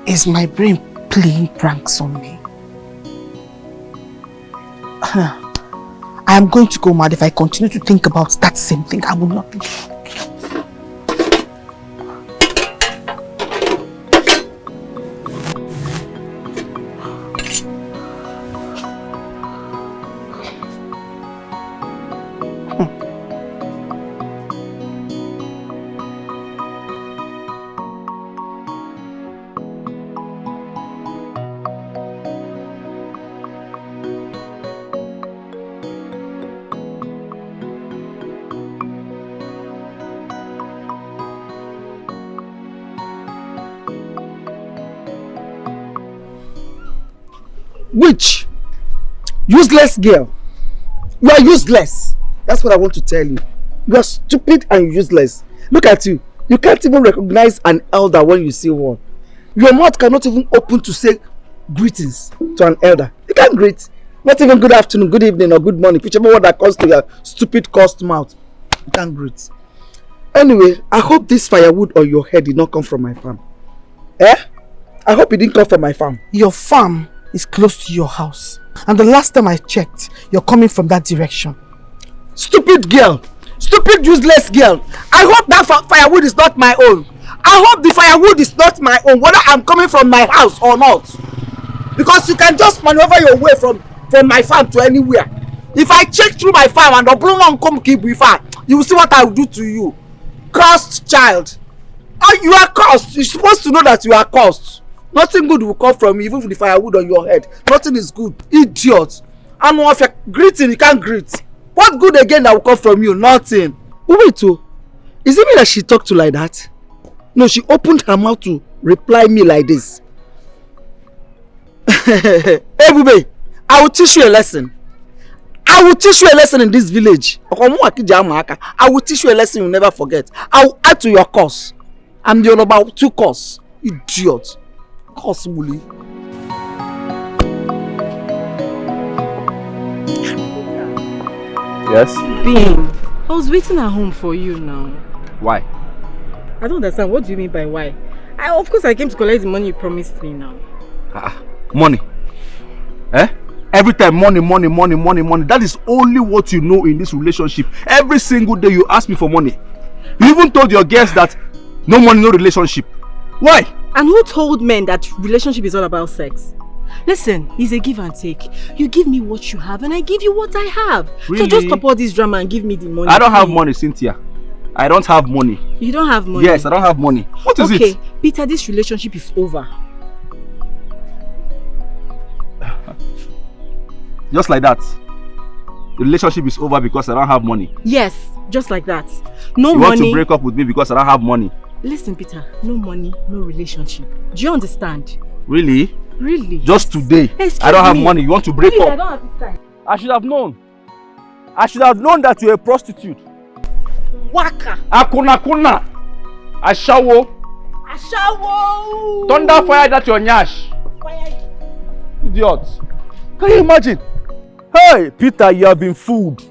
Is my brain playing pranks on me? I am going to go mad if I continue to think about that same thing. I will not be. Witch! Useless girl! You are useless! That's what I want to tell you. You are stupid and useless. Look at you. You can't even recognize an elder when you see one. Your mouth cannot even open to say greetings to an elder. You can't greet. Not even good afternoon, good evening or good morning. Whichever word that comes to your stupid cursed mouth. You can't greet. Anyway, I hope this firewood on your head did not come from my farm. Eh? I hope it didn't come from my farm. Your farm is close to your house. And the last time I checked, you're coming from that direction. Stupid girl! Stupid useless girl! I hope that firewood is not my own. I hope the firewood is not my own, whether I'm coming from my house or not. Because you can just maneuver your way from my farm to anywhere. If I check through my farm and the come keep with her, you will see what I will do to you. Cursed child. Oh, you are cursed. You're supposed to know that you are cursed. Nothing good will come from you, even with the firewood on your head. Nothing is good. Idiot. And if you're greeting, you can't greet. What good again that will come from you? Nothing. But wait, oh, is it me that she talked to like that? No, she opened her mouth to reply me like this. Hey, Bube, I will teach you a lesson. I will teach you a lesson in this village. I will teach you a lesson you'll never forget. I will add to your course. I'm the Yoruba 2 course. Idiot. Course bully. Yes? Bean, I was waiting at home for you now. Why? I don't understand. What do you mean by why? Of course, I came to collect the money you promised me now. Money? Eh? Every time money. That is only what you know in this relationship. Every single day you ask me for money. You even told your guests that no money, no relationship. Why? And who told men that relationship is all about sex? Listen, it's a give and take. You give me what you have and I give you what I have. Really? So just stop all this drama and give me the money. I don't have money, Cynthia. I don't have money. You don't have money? Yes, I don't have money. What is it? Okay, Peter, this relationship is over. Just like that. The relationship is over because I don't have money. Yes, just like that. No you money. You want to break up with me because I don't have money. Listen, Peter, no money, no relationship. Do you understand? Really? Really? Just today. Excuse I don't have me. money. You want to break Really, up? I don't have this time. I should have known. I should have known that you're a prostitute. Waka. Akuna. Ashawo. Ashawo. Thunder fire that your nyash. Idiot. Can you imagine? Hey, Peter, you have been fooled.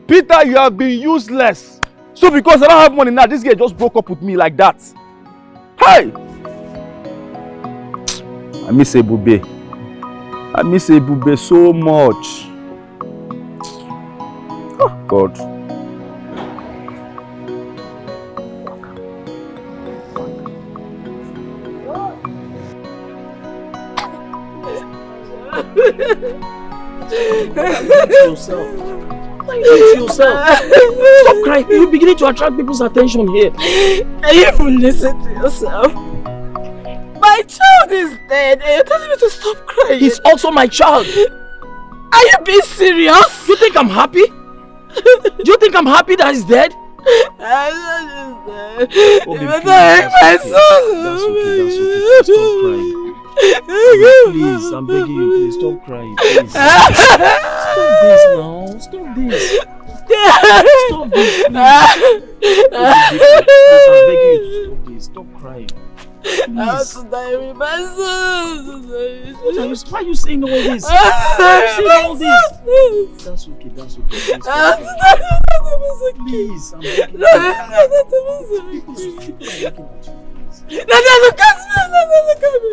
Peter, you have been useless. So because I don't have money now, this guy just broke up with me like that. Hey! I miss Ebube. I miss Ebube so much. Oh, God. Why you do yourself? Stop crying. You're beginning to attract people's attention here. Can you even listen to yourself? My child is dead and you're telling me to stop crying. He's also my child. Are you being serious? You think I'm happy? Do you think I'm happy that he's dead? Oh, baby, my son. That's okay. Stop crying. Please, I'm begging you, please stop crying, please. Stop this now, stop this. Stop this, please. Please, I'm begging you to stop this, stop crying. I want to die with my son. Why are you saying all this? Why are you saying all this? That's okay, that's okay. Please, I'm begging you. People are looking at you. Nana, look at me! Nana, look at me!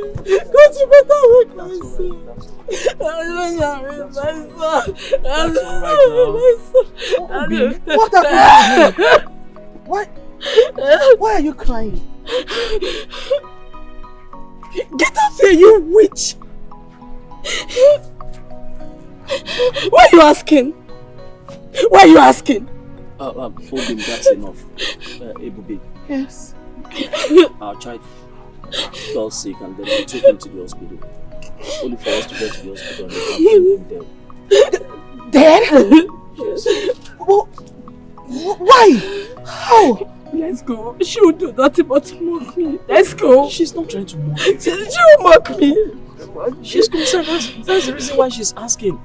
Don't you better wake my son! What happened to you? Why are you crying? Get out here, you witch! Why are you asking? Why are you asking? Hold him, that's enough. Ebube. Yes. Our child fell sick and then we took him to the hospital. Only for us to get to the hospital and they found him dead. Dead? Yes. Well, why? How? Let's go. She will do nothing but mock me. Let's go. She's not trying to mock you. She will mock me. She's concerned. That's the reason why she's asking.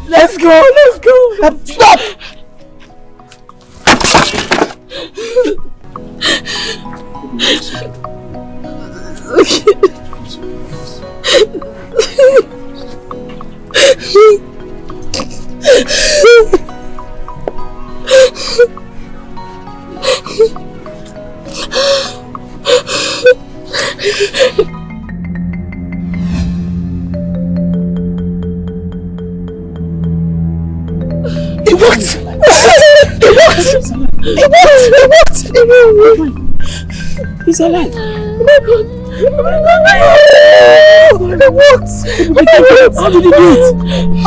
Let's go. Let's go. Stop! It worked! He's alive! Oh my God! It worked! How did he do it?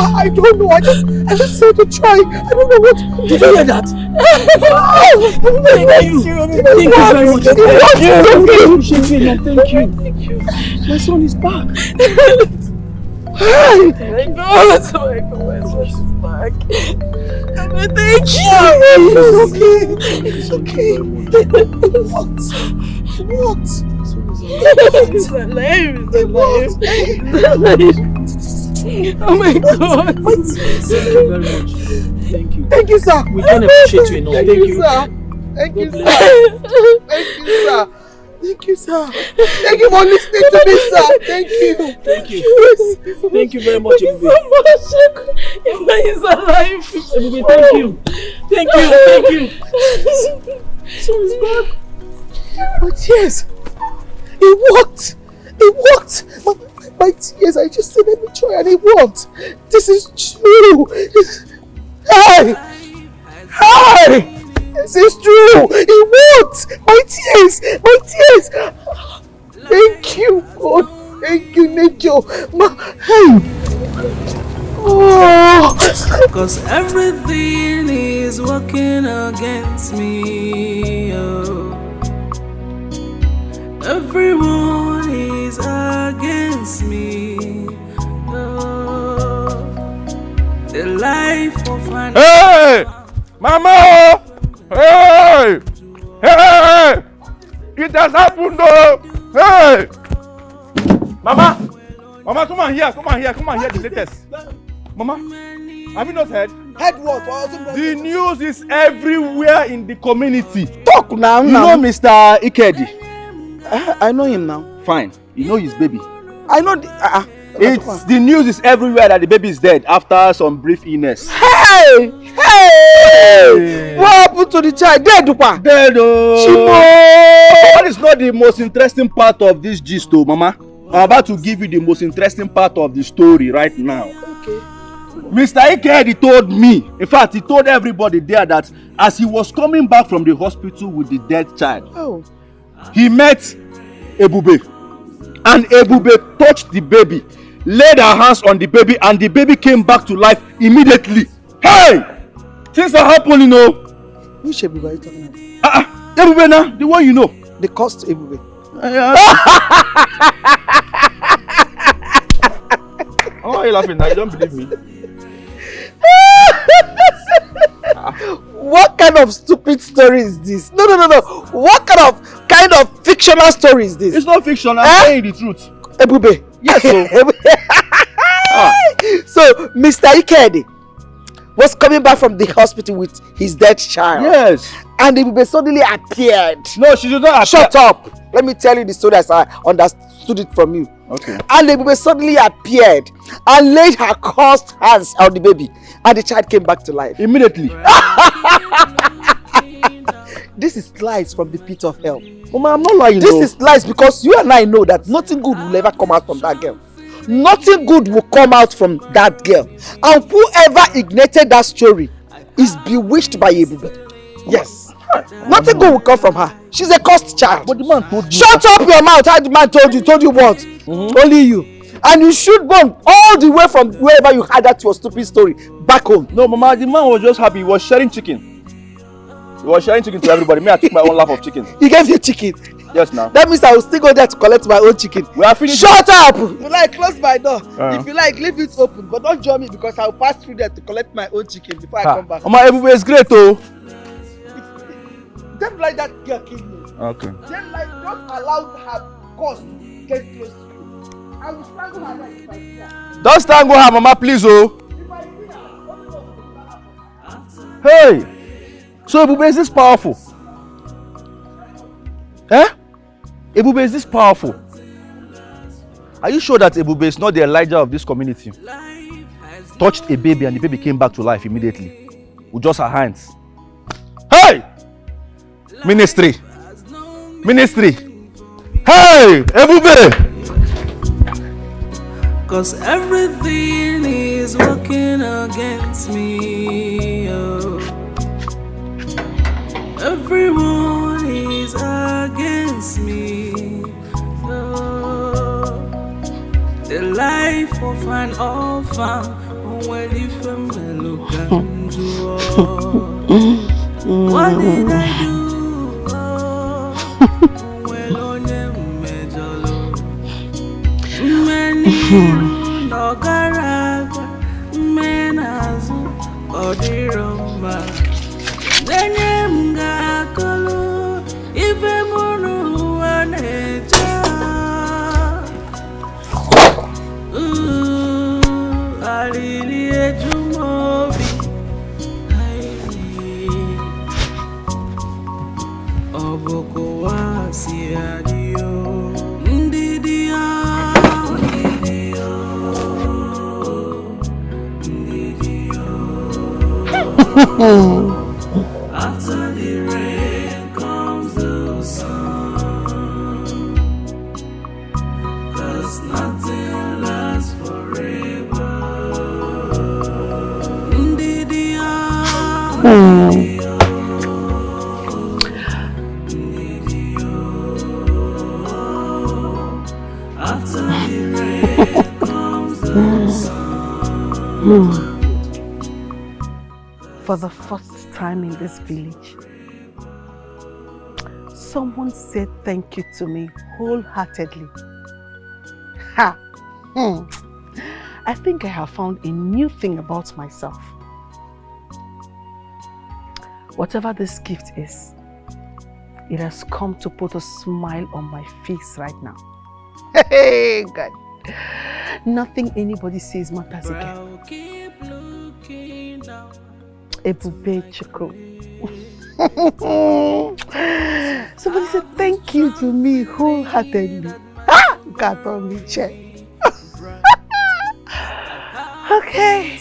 I don't know. I just said to try. I don't know what. Did you hear that? Thank you. Thank you very much. Thank you. Thank you. My son is back. Oh my God, my son is back. Thank you. It's okay. What? He's alive. Oh my God. Thank you very much. Thank you. Thank you, sir. We can't appreciate you enough. Thank you, sir. Thank you, sir. Thank you, sir. Thank you, sir. Thank you for listening to me, sir. Thank you. Thank you. Thank you very much, Ebube. He's alive. Ebube, thank you. Thank you. Thank you. So he's back. But yes, it worked. It worked. My tears, I just said let me try and it worked. This is true. Hey! Hey! This is true. It worked. My tears. Thank you, God. Thank you, nature. Hey. Oh. Cause everything is working against me. Oh. Everyone is against me. Oh. The life of an Hey! Mama! Hey! Hey! It has happened though! Hey! Mama! Mama, come on here the latest. Mama, have you not heard? Heard what? The news is everywhere in the community. Talk now. You know Mr. Ikedi? I know him now. Fine. You know his baby. I know The news is everywhere that the baby is dead after some brief illness. Hey! What happened to the child? Dead, Dupa? Dead, oh! That is not the most interesting part of this gist, oh, Mama. I'm about to give you the most interesting part of the story right now. Okay. Mr. Ikedi told me, in fact, he told everybody there that as he was coming back from the hospital with the dead child, he met Ebube. And Ebube touched the baby, laid her hands on the baby, and the baby came back to life immediately. Hey! Things are happening, oh. Which Ebube are you talking about? Ebube now, the one you know. The cost Ebube. Why are you laughing now? You don't believe me? What kind of stupid story is this? No. What kind of fictional story is this? It's not fiction. I'm saying the truth. Ebube. Yes, so. So, Mr. Ikedi was coming back from the hospital with his dead child. Yes. And Ebube suddenly appeared. No, she did not appear. Shut up. Let me tell you the story as I understood it from you. Okay. And Ebube suddenly appeared and laid her cursed hands on the baby. And the child came back to life. Immediately. This is lies from the pit of hell. Mama, I'm not lying. This is lies because you and I know that nothing good will ever come out from that girl. Nothing good will come out from that girl. And whoever ignited that story is bewitched by Ebube. Yes. Nothing good will come from her. She's a cursed child. But the man told you. Shut up your mouth. How the man told you? Told you what? Only you. And you should bomb all the way from wherever you had that your stupid story back home. No, Mama, the man was just happy. He was sharing chicken. He was sharing chicken to everybody. Me, I took my own lap of chicken. He gave you chicken. Yes, now. That means I will still go there to collect my own chicken. We are finished. Shut up! You like close my door. If you like, leave it open, but don't join me because I'll pass through there to collect my own chicken before I come back. Mama, Ebube is great, oh. Don't like that girl kill me. Okay. Don't allow her cause to get close to you. I will strangle her like if I see her. Don't strangle her, Mama, please, oh. If I see her, Hey! So Ebube is this powerful? Eh? Ebube is this powerful? Are you sure that Ebube is not the Elijah of this community? Touched a baby and the baby came back to life immediately with just her hands. Hey! Ministry! Hey! Ebube! Cause everything is working against me. Oh. Everyone is against me. Oh. The life of an orphan. When if a mellow can do. What did I do? Oh. Well, on them After the rain comes the sun, 'cause nothing lasts forever. After the rain comes the sun. For the first time in this village, someone said thank you to me wholeheartedly. Ha! I think I have found a new thing about myself. Whatever this gift is, it has come to put a smile on my face right now. Hey, God. Nothing anybody says matters again. Ebube Chukwu. Somebody said thank you to me wholeheartedly. Ah! Got on me check. Okay.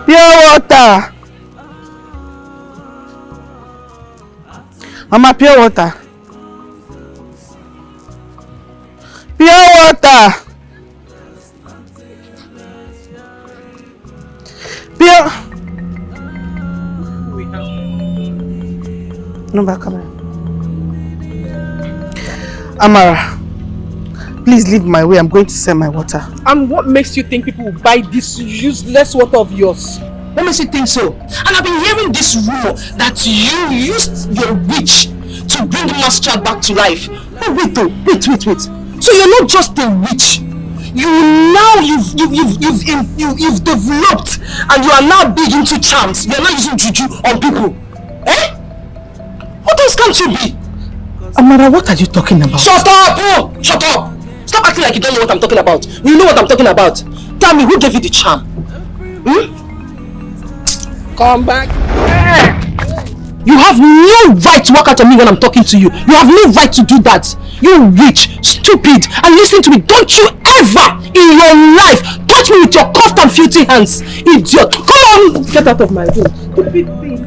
Pure water. Mama, pure water. Pure water. Pure. No back camera. Amara, please leave my way. I'm going to sell my water. And what makes you think people will buy this useless water of yours? What makes you think so? And I've been hearing this rumor that you used your witch to bring the last child back to life. Oh, wait. So you're not just a witch. You've developed and you are now big into charms. You're not using juju on people. Eh? What else can't you be? Amara, what are you talking about? Shut up! Oh, shut up! Stop acting like you don't know what I'm talking about. You know what I'm talking about. Tell me, who gave you the charm? Come back. You have no right to walk out on me when I'm talking to you. You have no right to do that. You rich, stupid, and listen to me. Don't you ever in your life touch me with your cuffed and filthy hands. Idiot. Come on. Get out of my room. Stupid thing.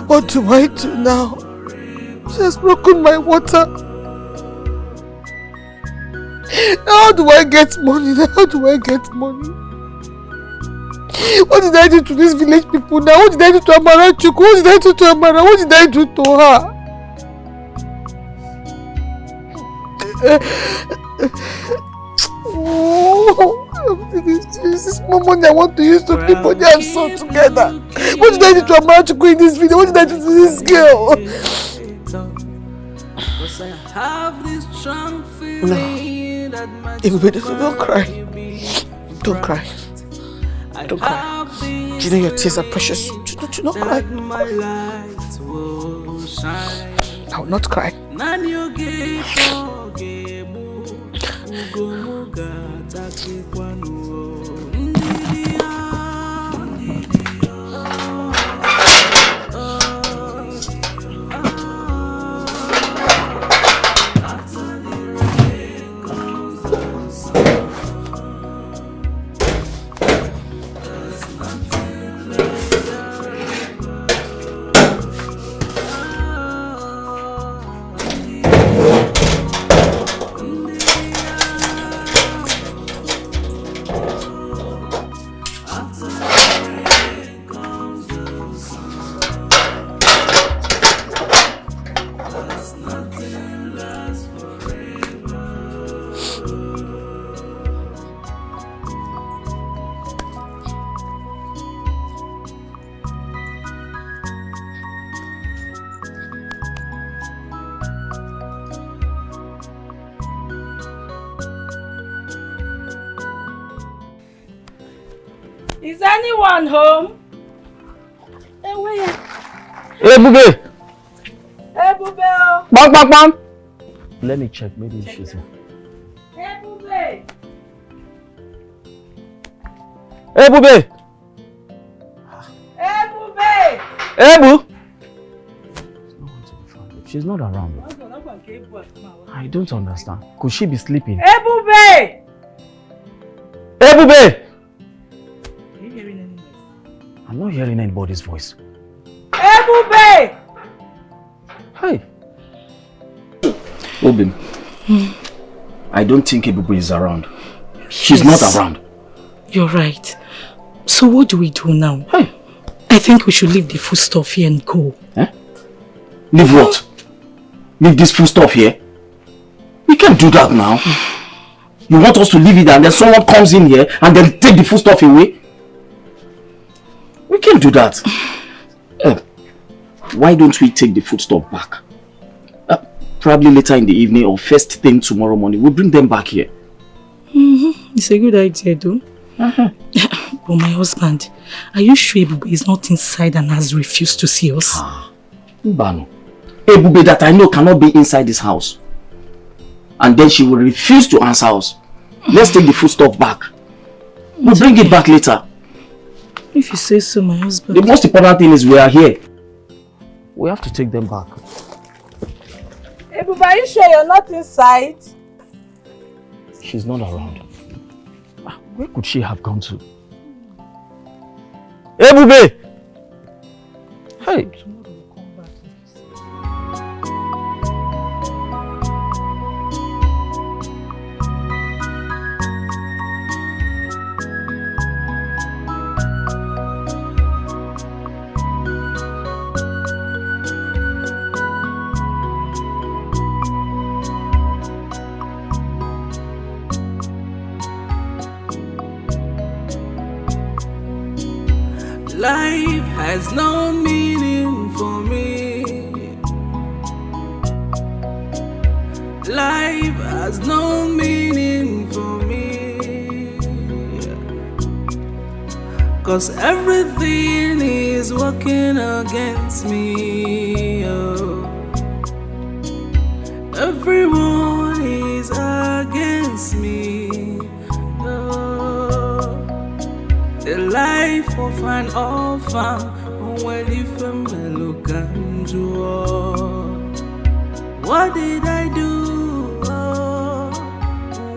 What do I do now? She has broken my water. How do I get money? How do I get money? What did I do to these village people now? What did I do to Amara Chuku? What did I do to Amara? What did I do to her? This is more money I want to use to keep money and soul together. What did I do to Amara Chuku in this video? What did I do to this girl? No. Everybody, don't cry. Don't cry. Don't cry. You know your tears are precious. Do not cry. I will not cry. Is anyone home? Hey, Bube! Hey, Bube! Bam, bam, bam! Let me check, maybe she's in. Hey, Bube! Hey, Bube! Hey, Bube! Hey, Boo! She's not around. I don't understand. Could she be sleeping? Hey, Bube! Hey, Bube! Are you hearing any noise? I'm not hearing anybody's voice. Hey, Bube! Hey! Obim, I don't think Ebube is around. She's not around. You're right. So what do we do now? Hey! I think we should leave the food stuff here and go. Eh? Leave what? Leave this food stuff here? We can't do that now. You want us to leave it and then someone comes in here and then take the food stuff away? We can't do that. Why don't we take the food stuff back? Probably later in the evening or first thing tomorrow morning. We'll bring them back here. It's a good idea though. But my husband, are you sure Ebube is not inside and has refused to see us? Mbano. Ebube that I know cannot be inside this house. And then she will refuse to answer us. Let's take the food stuff back. We'll bring it back later. If you say so, my husband. The most important thing is we are here. we have to take them back. Ebube, are you sure you're not inside? She's not around. Where could she have gone to? Ebube! Hey! Life has no meaning for me. Life has no meaning for me. 'Cause everything is working against me. Oh. Everyone is against me. Oh. The life of an orphan, well, if a mellow can do all. What did I do? Oh,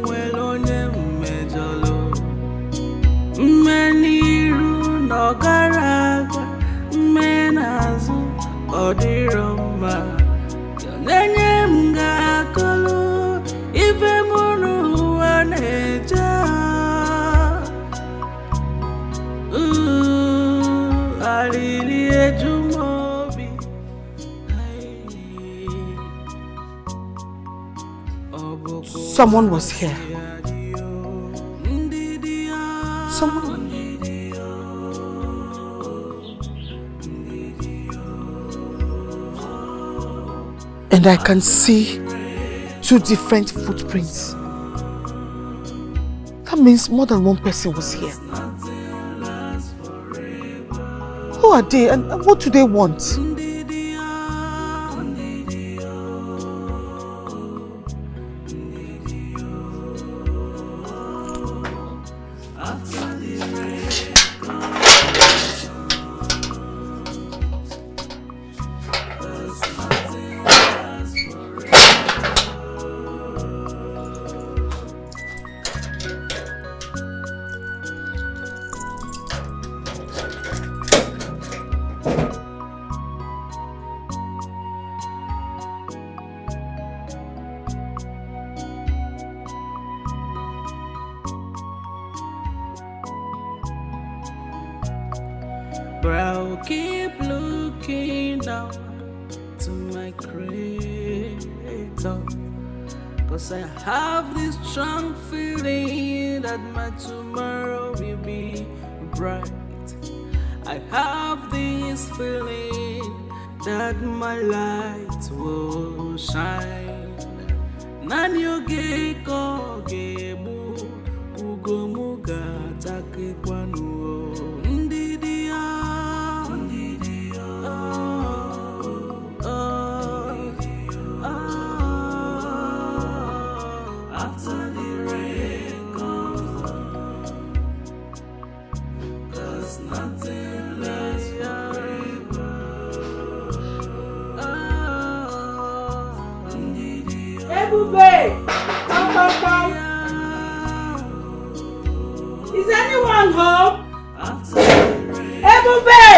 well, on a major many no garaga, menazu, or the Roma. Yonanyam gakolo, if a mono aneja. Someone was here. Someone. And I can see 2 different footprints. That means more than one person was here. Who are they and what do they want? Bro, keep looking down to my creator. 'Cause I have this strong feeling that my tomorrow will be bright. I have this feeling that my light will shine. Nanyo geko gebu ugomuga take kwanu. Come. Is anyone home? Ebube!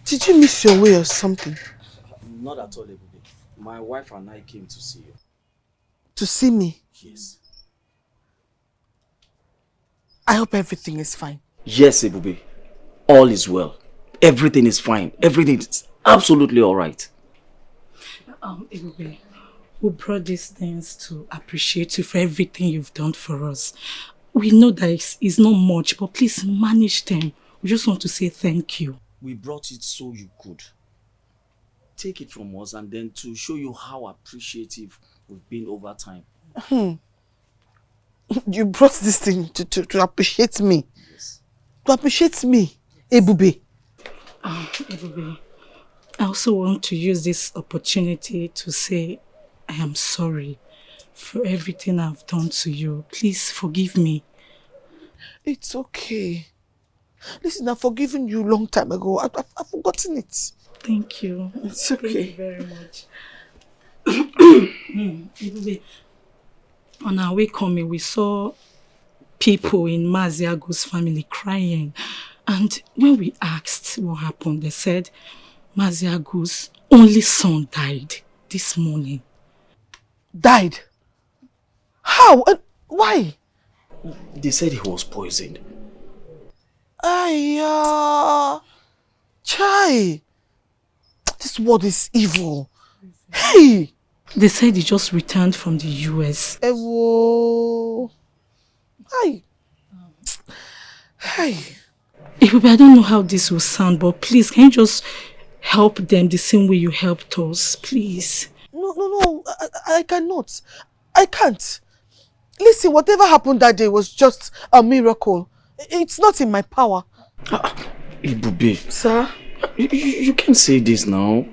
Did you miss your way or something? Not at all, Ebube. My wife and I came to see you. To see me? Yes. I hope everything is fine. Yes, Ebube. All is well. Everything is fine. Everything is absolutely all right. Ebube, we brought these things to appreciate you for everything you've done for us. We know that it's not much, but please manage them. We just want to say thank you. We brought it so you could take it from us and then to show you how appreciative we've been over time. You brought this thing to appreciate me. Yes. To appreciate me, Ebube. Ebube, I also want to use this opportunity to say I am sorry for everything I've done to you. Please forgive me. It's okay. Listen, I've forgiven you a long time ago. I've forgotten it. Thank you. It's okay. Thank you very much. On our way coming, we saw people in Maziago's family crying. And when we asked what happened, they said Maziago's only son died this morning. Died? How? Why? They said he was poisoned. Chai. This world is evil. Hey! They said he just returned from the US. Ewo. Hi. Hey. I don't know how this will sound, but please, can you just help them the same way you helped us, please? No. I cannot. I can't. Listen, whatever happened that day was just a miracle. It's not in my power. Ibube. Sir? You can't say this now.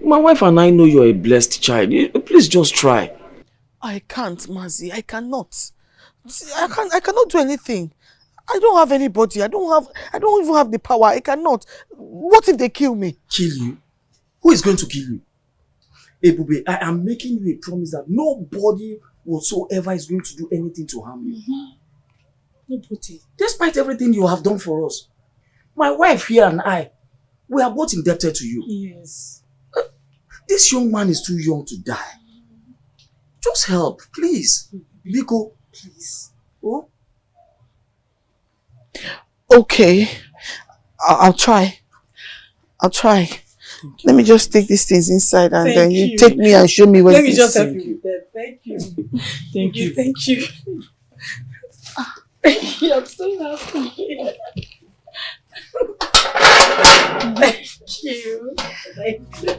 My wife and I know you're a blessed child. Please just try. I can't, Mazi. I cannot. I cannot do anything. I don't have anybody. I don't even have the power. I cannot. What if they kill me? Kill you? Who is going to kill you? Ibube, I am making you a promise that nobody whatsoever is going to do anything to harm you. Nobody. Despite everything you have done for us. My wife here and I, we are both indebted to you. Yes. This young man is too young to die. Just help, please. Biko, please. Oh? Okay. I'll try. Let me just take these things inside and then you take me and show me where Let me just help you with that. Thank you. Thank you. Thank you. I'm so happy. Thank you. Thank you.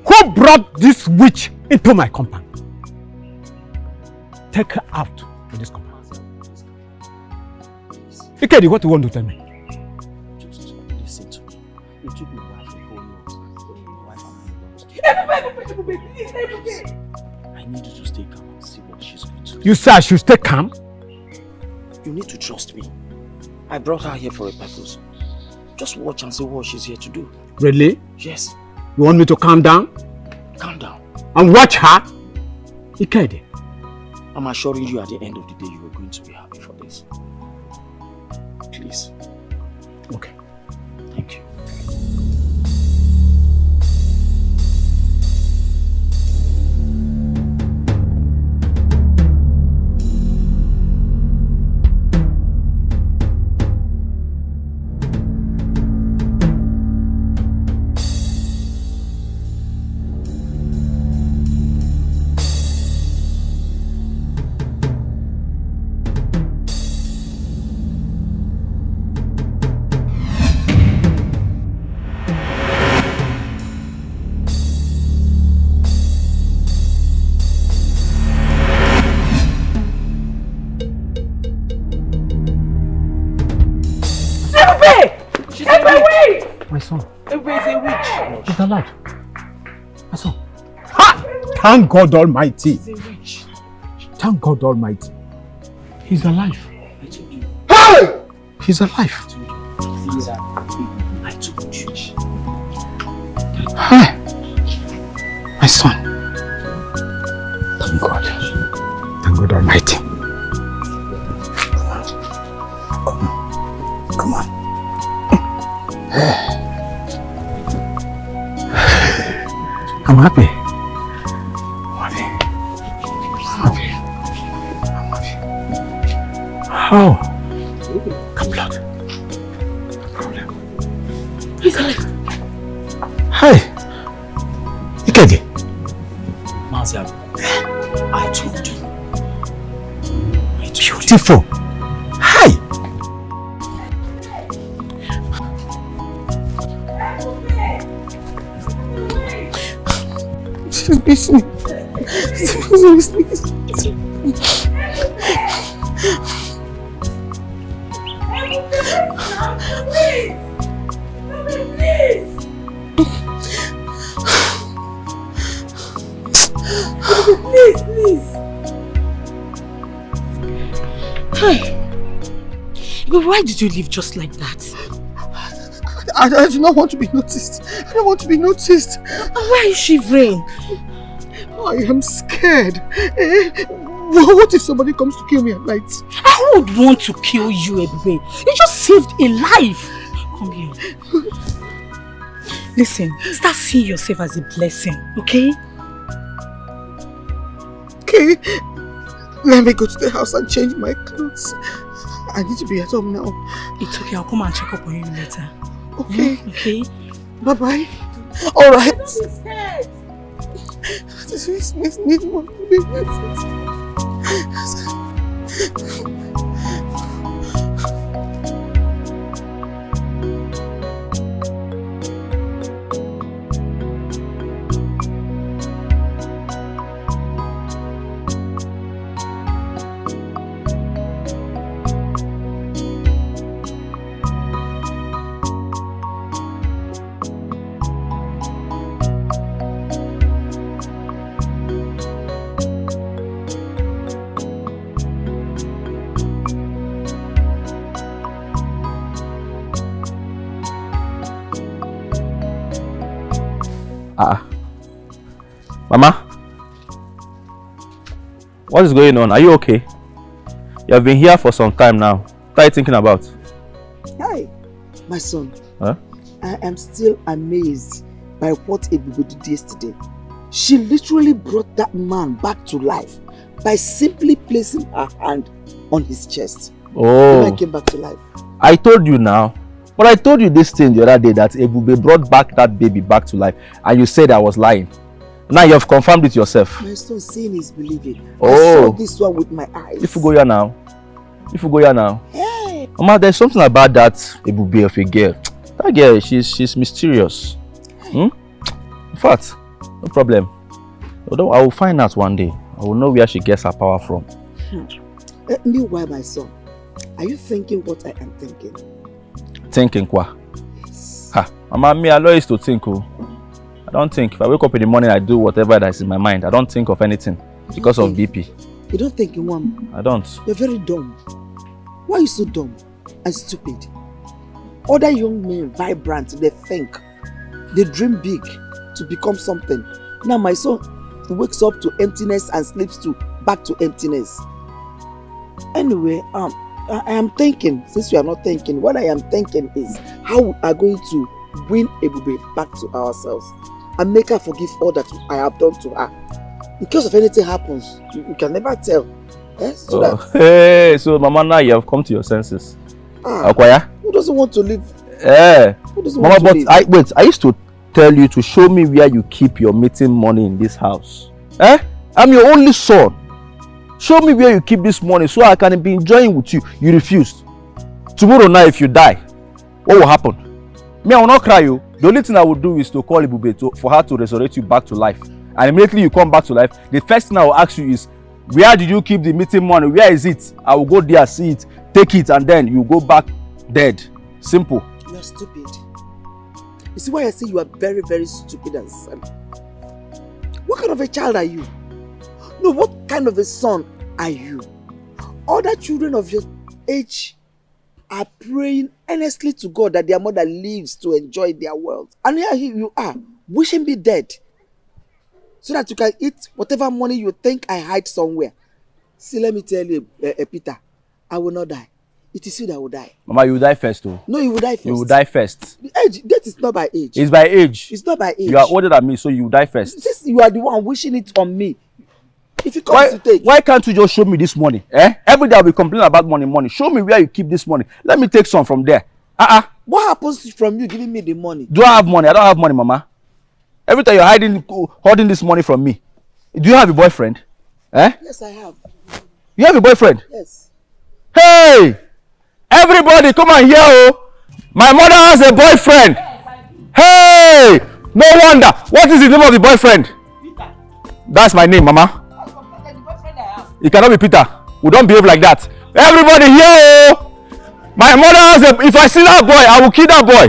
Who brought this witch into my compound? Take her out of this compound. Ikedi, what do you want to tell me? Just listen to me. It took my wife a whole lot. I need you to stay calm and see what she's going to do. You say I should stay calm? You need to trust me. I brought her here for a purpose. Just watch and see what she's here to do. Really? Yes. You want me to calm down? Calm down. And watch her? Ikedi. I'm assuring you at the end of the day you are going to be happy for this. Please. Okay. Thank you. My son. Ebube is a witch. He's alive. My son. Ha! Thank God Almighty. He's a witch. Thank God Almighty. He's alive. Hey! He's alive. I told you. Hi. My son. Thank God. Thank God Almighty. Come on. I'm happy. Oh. Come blood. No problem. He's alive. Hi. Ikege. Maziago, I told you. Beautiful. Hi. Just miss me. Just miss me. Please. Hi. But why did you leave just like that? I do not want to be noticed. I don't want to be noticed. Why are you shivering? I am scared. What if somebody comes to kill me at night? I would want to kill you, Ebube. You just saved a life. Come here. Listen, start seeing yourself as a blessing, okay? Okay. Let me go to the house and change my clothes. I need to be at home now. It's okay, I'll come and check up on you later. Okay. Okay. Bye-bye. Alright. This need more. Mama, what is going on? Are you okay? You have been here for some time now. What are you thinking about? Hi, my son. Huh? I am still amazed by what Ebube did yesterday. She literally brought that man back to life by simply placing her hand on his chest. Oh. The man came back to life. I told you now. But I told you this thing the other day that Ebube brought back that baby back to life and you said I was lying. Now you have confirmed it yourself. My son, seeing is believing. Oh. I saw this one with my eyes. If you go here now. Hey. Mama, there's something about that Ebube of a girl. That girl, she's mysterious. In fact, no problem. Although I will find out one day. I will know where she gets her power from. Meanwhile, my son, are you thinking what I am thinking? Thinking kwa? Yes. Ha, Mama, me allow you to think. I don't think. If I wake up in the morning, I do whatever that is in my mind. I don't think of anything because of BP. You don't think in one? I don't. You're very dumb. Why are you so dumb and stupid? Other young men, vibrant, they think. They dream big to become something. Now my son wakes up to emptiness and sleeps back to emptiness. Anyway, I am thinking, since you are not thinking, what I am thinking is how we are going to bring Ebube back to ourselves and make her forgive all that I have done to her. In case of anything happens, you can never tell. Hey, so Mama, now you have come to your senses. Who doesn't want to live? Who doesn't Mama, want to live? wait, I used to tell you to show me where you keep your meeting money in this house. I'm your only son. Show me where you keep this money so I can be enjoying with you. You refused. Tomorrow night, if you die, what will happen? Me, I will not cry you. The only thing I will do is to call Ebube for her to resurrect you back to life. And immediately you come back to life, the first thing I will ask you is, where did you keep the meeting money? Where is it? I will go there, see it, take it, and then you go back dead. Simple. You are stupid. You see why I say you are very, very stupid and son. What kind of a child are you? No, what kind of a son are you? Other children of your age are praying earnestly to God that their mother lives to enjoy their world. And here you are, wishing me dead. So that you can eat whatever money you think I hide somewhere. See, let me tell you, Peter, I will not die. It is you that will die. Mama, you will die first, though. No, you will die first. You will die first. The age, that is not by age. It's by age. It's not by age. You are older than me, so you will die first. Since you are the one wishing it on me. If it comes to take. Why can't you just show me this money? Every day I'll be complaining about money. Show me where you keep this money. Let me take some from there. What happens from you giving me the money? Do I have money? I don't have money, Mama. Every time you're holding this money from me. Do you have a boyfriend? Yes, I have. You have a boyfriend? Yes. Hey! Everybody, come on here, oh! My mother has a boyfriend! Hey! No wonder! What is the name of the boyfriend? Peter. That's my name, Mama. It cannot be Peter. We don't behave like that. Everybody here, oh! My mother has a... If I see that boy, I will kill that boy.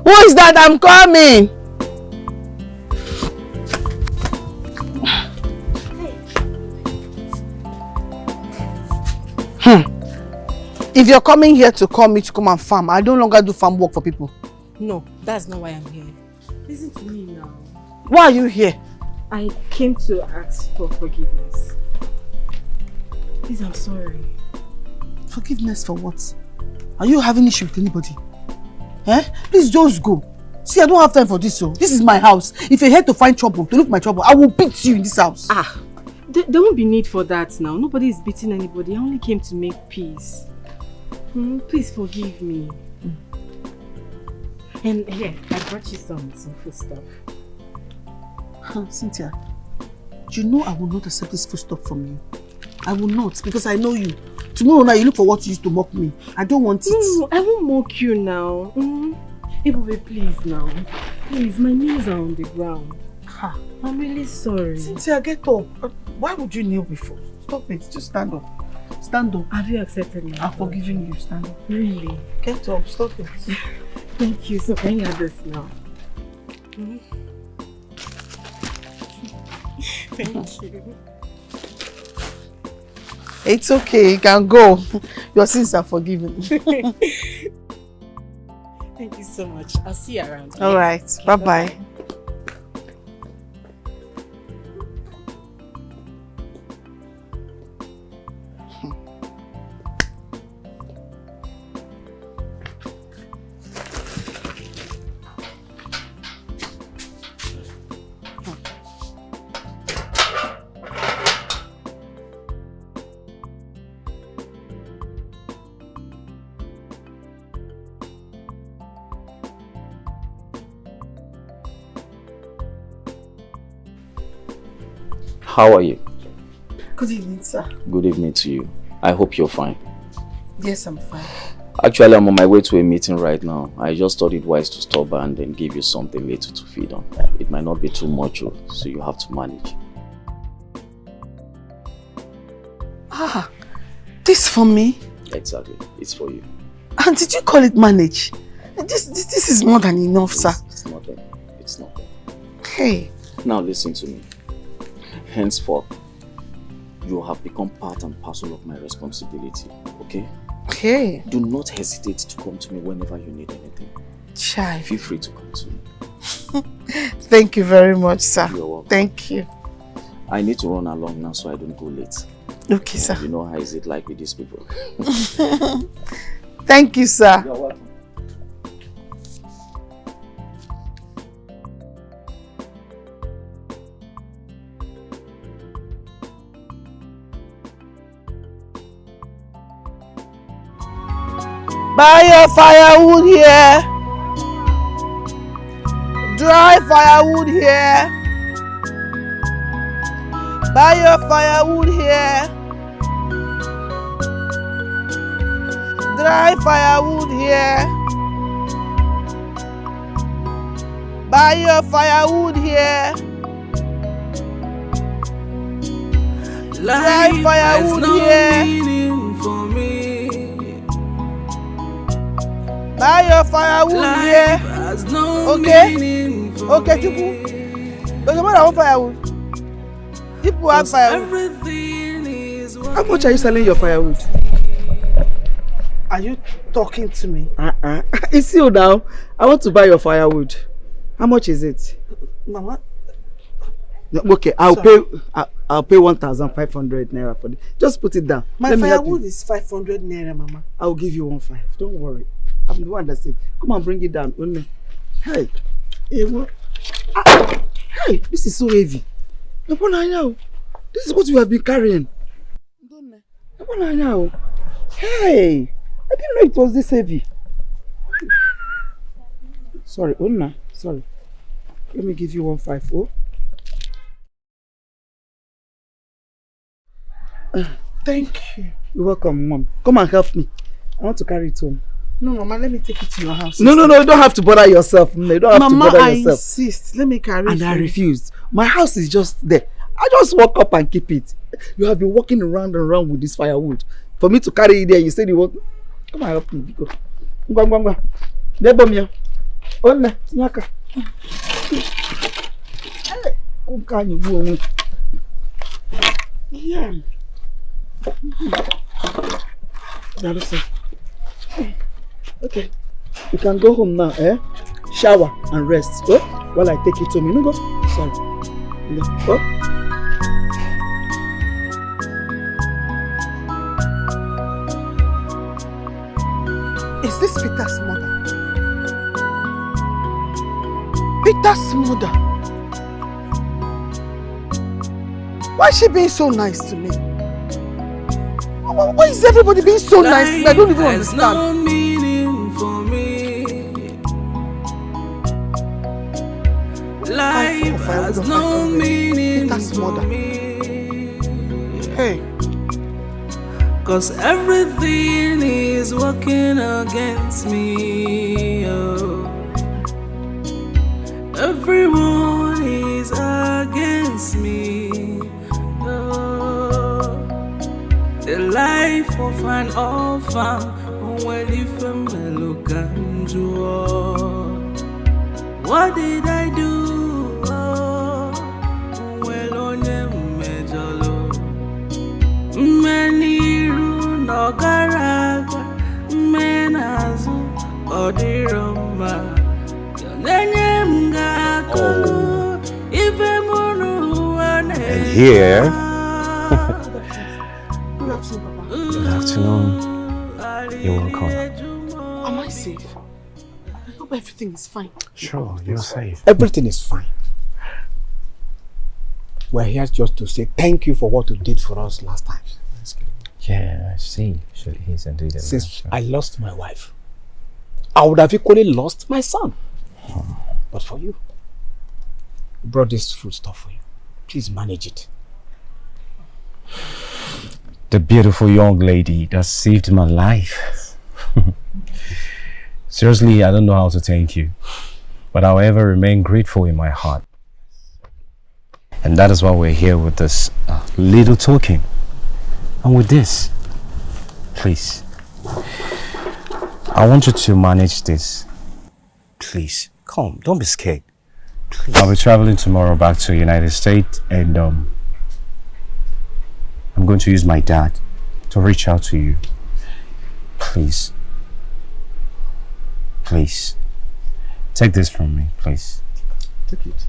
Who is that? I'm coming. If you're coming here to call me to come and farm, I no longer do farm work for people. No, that's not why I'm here. Listen to me now. Why are you here? I came to ask for forgiveness. Please, I'm sorry. Forgiveness for what? Are you having issue with anybody? Please just go. See, I don't have time for this. This is my house. If you're here to find trouble, to look my trouble, I will beat you in this house. There won't be need for that now. Nobody is beating anybody. I only came to make peace. Please forgive me. And here, I brought you some food stuff. Cynthia, you know I will not accept this food stuff from you. I will not, because I know you. Tomorrow night you look for what you used to mock me. I don't want it. No, I won't mock you now. Ebube, please now. Please, my knees are on the ground. I'm really sorry. Cynthia, get up. Why would you kneel before? Stop it. Just stand up. Stand up. Have you accepted me? I've forgiven you. Stand up. Really? Get up. Stop it. Thank you. So can you have this now? Thank you. It's okay. You can go. Your sins are forgiven. Thank you so much. I'll see you around. All right. Okay, bye-bye. How are you? Good evening, sir. Good evening to you. I hope you're fine. Yes, I'm fine. Actually, I'm on my way to a meeting right now. I just thought it wise to stop by and then give you something later to feed on. It might not be too much, so you have to manage. This for me? Exactly. It's for you. And did you call it manage? This is more than enough, sir. It's nothing. It's nothing. Hey. Now listen to me. Henceforth, you have become part and parcel of my responsibility, okay? Okay. Do not hesitate to come to me whenever you need anything. Chai. Feel free to come to me. Thank you very much, sir. You're welcome. Thank you. I need to run along now so I don't go late. Okay, sir. You know how is it like with these people. Thank you, sir. You're welcome. Buy your firewood here. Dry firewood here. Buy your firewood here. Dry firewood here. Buy your firewood here. Dry firewood here. Buy your firewood here. Okay? Okay, Chupu. Does your mother want firewood? People have firewood. How much are you selling your firewood? Are you talking to me? It's you now. I want to buy your firewood. How much is it? Mama. No, okay, I'll pay 1,500 naira for it. Just put it down. My firewood is 500 naira, Mama. I'll give you 1,500. Don't worry. I'm the one that said, come on, bring it down. Hey. Hey, this is so heavy. This is what you have been carrying. Hey, I didn't know it was this heavy. Sorry, sorry. Let me give you 150. Thank you. You're welcome, Mom. Come and help me. I want to carry it home. No, Mama, let me take it to your house. No, you don't have to bother yourself. You don't have to bother yourself. Mama, I insist. Let me carry it. And I refused. My house is just there. I just walk up and keep it. You have been walking around and around with this firewood. For me to carry it there, you said you want. Come and help me. Go. Yeah. Okay. You can go home now, shower and rest. While I take it home. You know, go. Sorry. Is this Peter's mother? Peter's mother? Why is she being so nice to me? Why is everybody being so nice to me? I don't even understand. No meaning for me. Life has no meaning for me. Hey. Cause everything is working against me. Oh. Everyone is against me. Oh. The life of an orphan, well, if a mellow can do. What did I do? Oh. Well, on them major many Nogaraga, Menazu, Odiroma, And here. Good afternoon. You're welcome. Am I safe? I hope everything is fine. Sure, you're safe. Everything is fine. We're here just to say thank you for what you did for us last time. Yeah, I see. He's indeed. Since I lost my wife, I would have equally lost my son. But for you, I brought this food stuff for you. Please manage it. The beautiful young lady that saved my life. Seriously, I don't know how to thank you, but I'll ever remain grateful in my heart. And that is why we're here with this little token. And with this, please, I want you to manage this. Please, come, don't be scared. Please. I'll be traveling tomorrow back to the United States, and I'm going to use my dad to reach out to you. Please. Please. Take this from me, please. Take it.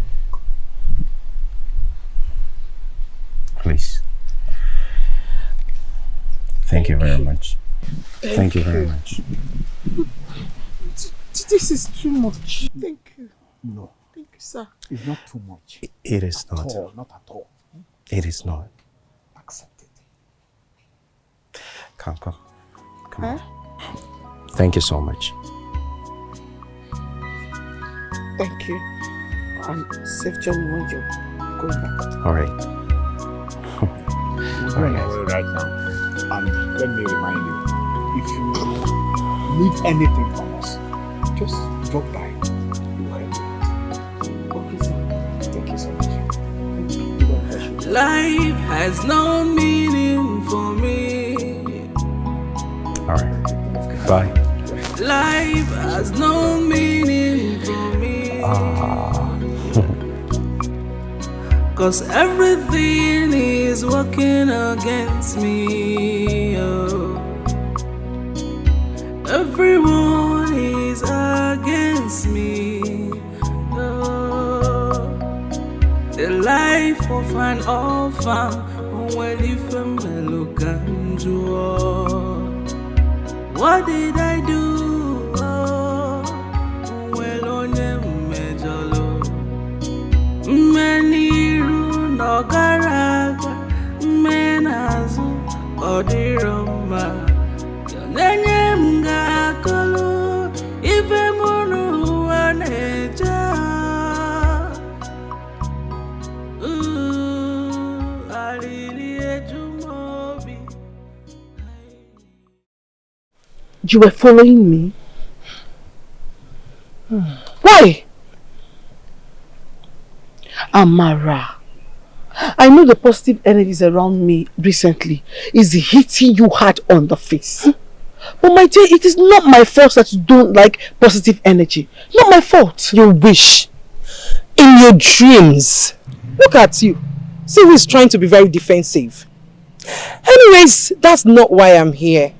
Please. Thank you very much. Thank you very much. This is too much. Thank you. No. Thank you, sir. It's not too much. It is not. At all, not at all. It is not. Accept it. Come on. Thank you so much. Thank you. And safe journey when you're going back. All right. We're going away right now. And let me remind you, if you need anything from us, just drop by. Okay, sir. Thank you so much. Life has no meaning for me. All right. Bye. Life has no meaning for me. Cause everything is working against me. Oh. everyone is against me. Oh, the life of an orphan, when if a mellow can do. What did I do? Oh, well, on a major many no garaga, menazu, odiroma. Yonanyem ga kolo, ife munu waneja. You were following me? Why? Amara, I know the positive energies around me recently is hitting you hard on the face. But my dear, it is not my fault that you don't like positive energy. Not my fault. You wish. In your dreams. Look at you. See who is trying to be very defensive. Anyways, that's not why I'm here.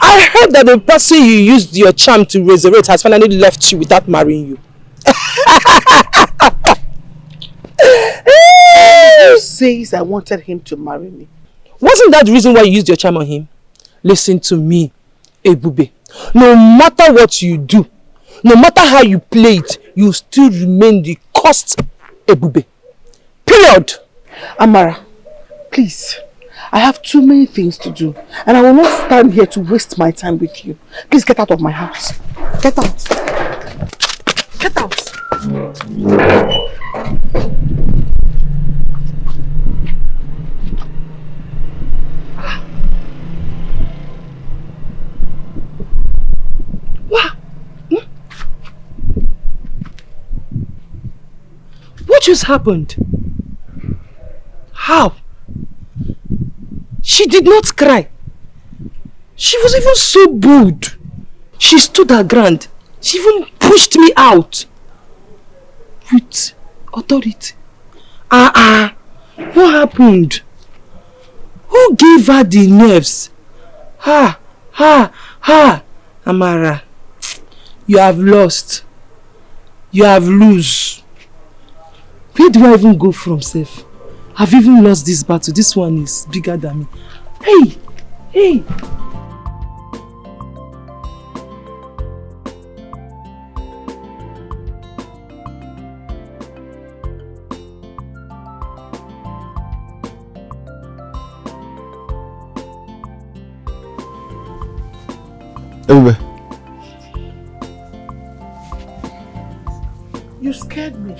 I heard that the person you used your charm to resurrect has finally left you without marrying you. Who says I wanted him to marry me? Wasn't that the reason why you used your charm on him? Listen to me, Ebube. No matter what you do, no matter how you play it, you still remain the cursed Ebube. Period. Amara, please. I have too many things to do, and I will not stand here to waste my time with you. Please get out of my house. Get out. Get out. What? What just happened? How? She did not cry. She was even so bold. She stood her ground. She even pushed me out. With authority. What happened? Who gave her the nerves? Amara, you have lost. You have lose. Where do I even go from, Seth? I've even lost this battle. This one is bigger than me. Hey! Ebube. You scared me.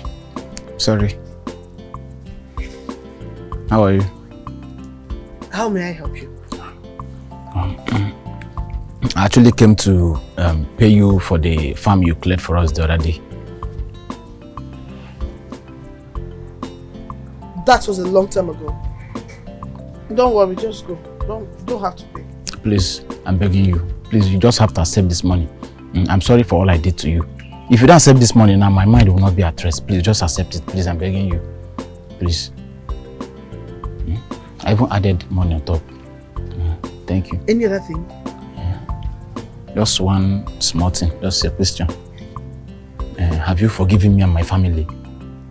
Sorry. How are you? How may I help you? I actually came to pay you for the farm you cleared for us the other day. That was a long time ago. Don't worry, just go. Don't have to pay. Please, I'm begging you. Please, you just have to accept this money. I'm sorry for all I did to you. If you don't accept this money now, my mind will not be at rest. Please, just accept it. Please, I'm begging you. Please. I even added money on top. Thank you. Any other thing? Just one small thing. Just a question. Have you forgiven me and my family?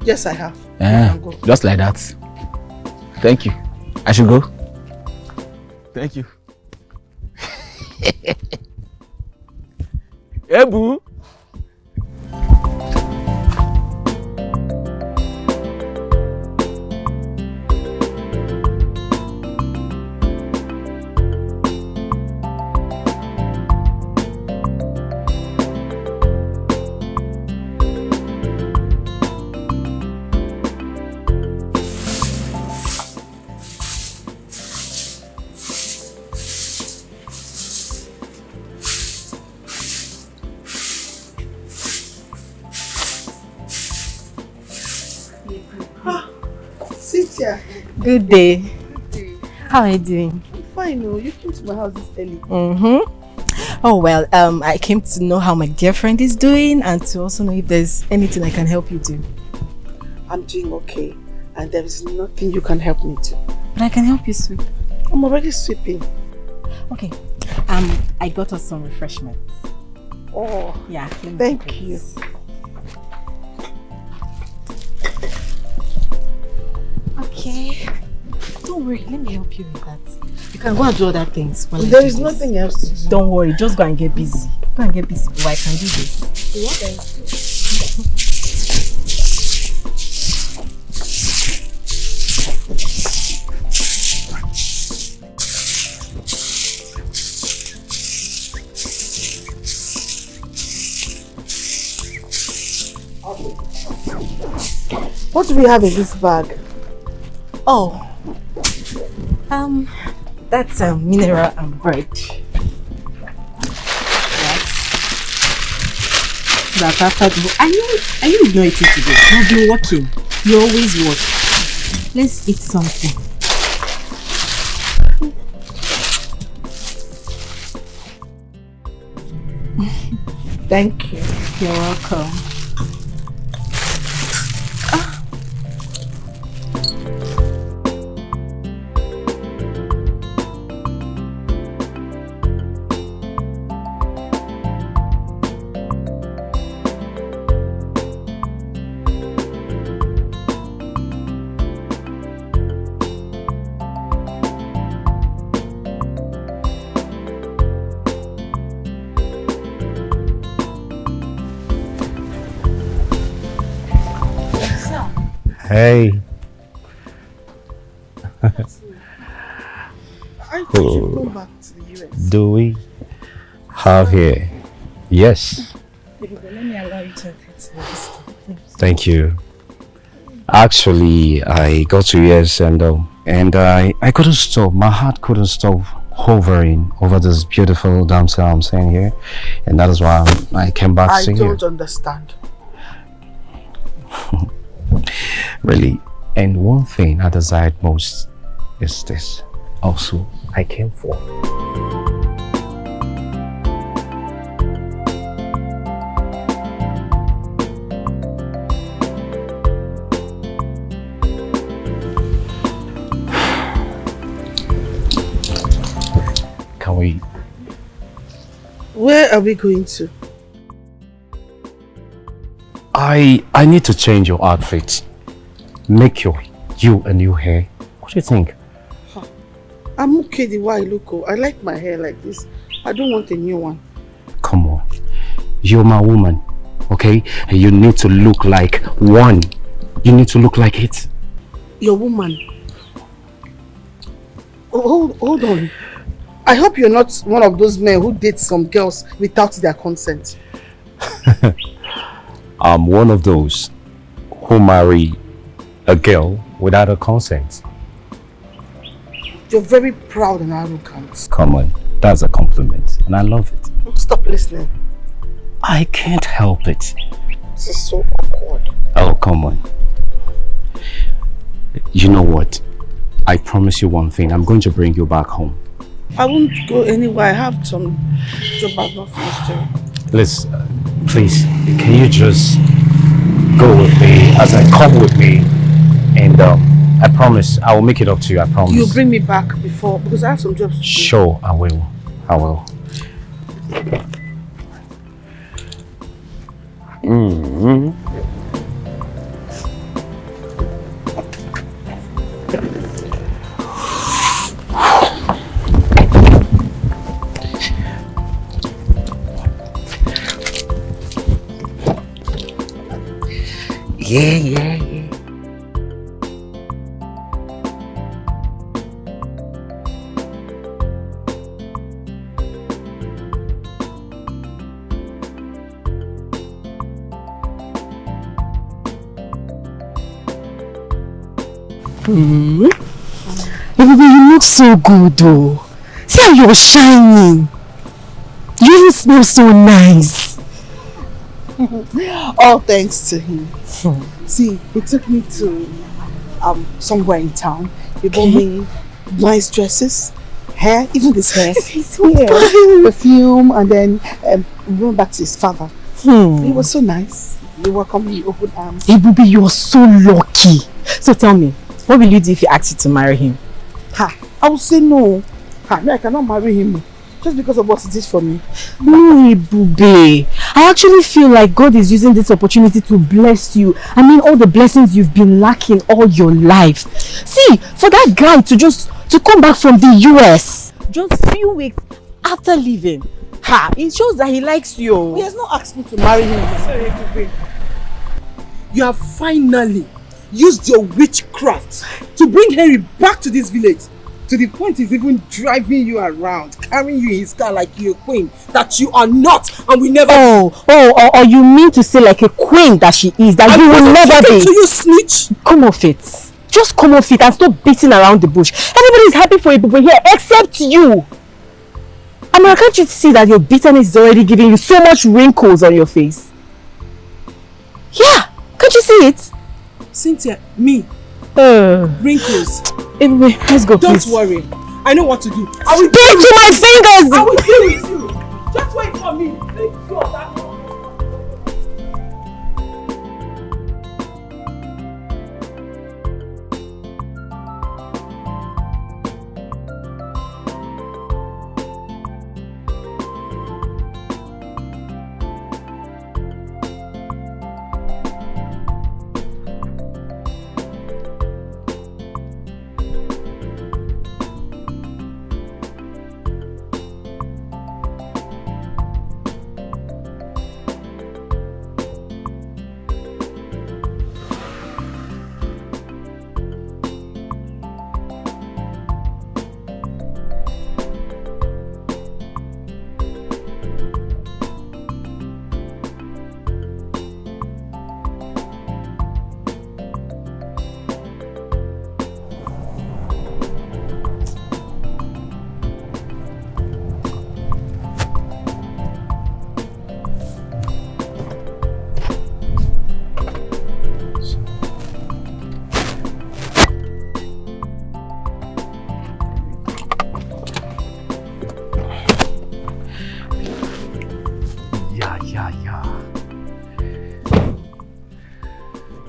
Yes, I have. You can go. Just like that. Thank you. I should go. Thank you. Hey, boo. Good day. How are you doing? I'm fine. You came to my house this early. Oh well, I came to know how my dear friend is doing and to also know if there's anything I can help you do. I'm doing okay, and there is nothing you can help me to. But I can help you sweep. I'm already sweeping. Okay. I got us some refreshments. Oh, yeah. Thank you. Okay. Don't worry, let me help you with that. You can go and do other things. There is nothing else to do. Don't worry, just go and get busy. Go and get busy. Oh, I can do this. What do we have in this bag? Oh, that's mineral and bread. Yes. That after the are you not eating today? You've been working. You always work. Let's eat something. Thank you. You're welcome. Hey. I thought you go back to the US. Do we have here? Yes. Let me allow you to attend to this. Thank you. Actually, I got to US and I couldn't stop. My heart couldn't stop hovering over this beautiful damsel I'm seeing here, and that is why I came back to see you. I don't understand. Really. And one thing I desired most is this. Also, I came for. Can we? Where are we going to? I need to change your outfit. Make you a new hair. What do you think? I'm okay the way I look. I like my hair like this. I don't want a new one. Come on. You're my woman, okay? And you need to look like one. You need to look like it. Your woman? Oh, hold on. I hope you're not one of those men who date some girls without their consent. I'm one of those who marry a girl without her consent. You're very proud and arrogant. Come on, that's a compliment and I love it. Stop listening. I can't help it. This is so awkward. Oh, come on. You know what? I promise you one thing. I'm going to bring you back home. I won't go anywhere. I have some job I've not finished doing. Liz, please, can you just go with me as I come with me? And I promise I will make it up to you. I promise. You'll bring me back before, because I have some jobs to do. Sure, I will. I will. Yeah. Everybody, you look so good though. See how you're shining. You even smell so nice. All thanks to him. See, he took me to somewhere in town. He bought me nice dresses, hair, even this hair, perfume, and then we went back to his father. He was so nice. He welcomed me with open arms. Ibubi, you're so lucky. So tell me, what will you do if he asks you to marry him? I will say no. No, I cannot marry him. Just because of what it is for me. No, Ibube. I actually feel like God is using this opportunity to bless you. I mean, all the blessings you've been lacking all your life. See, for that guy to come back from the US just few weeks after leaving, it shows that he likes you. He has not asked me to marry him. Sorry, Ibube. You have finally used your witchcraft to bring Henry back to this village. To the point he's even driving you around, carrying you in his car like you're a queen that you are not, and we never. Or you mean to say like a queen that she is, that you will never be? To you, snitch. Come off it. Just come off it and stop beating around the bush. Everybody's happy for Ibube here except you. I mean, can't you see that your bitterness is already giving you so much wrinkles on your face? Yeah, can't you see it? Cynthia, me. Wrinkles. Anyway, let's go, Don't please. worry. I know what to do. Spit to my fingers! I will deal with you. Just wait for me. Let's go.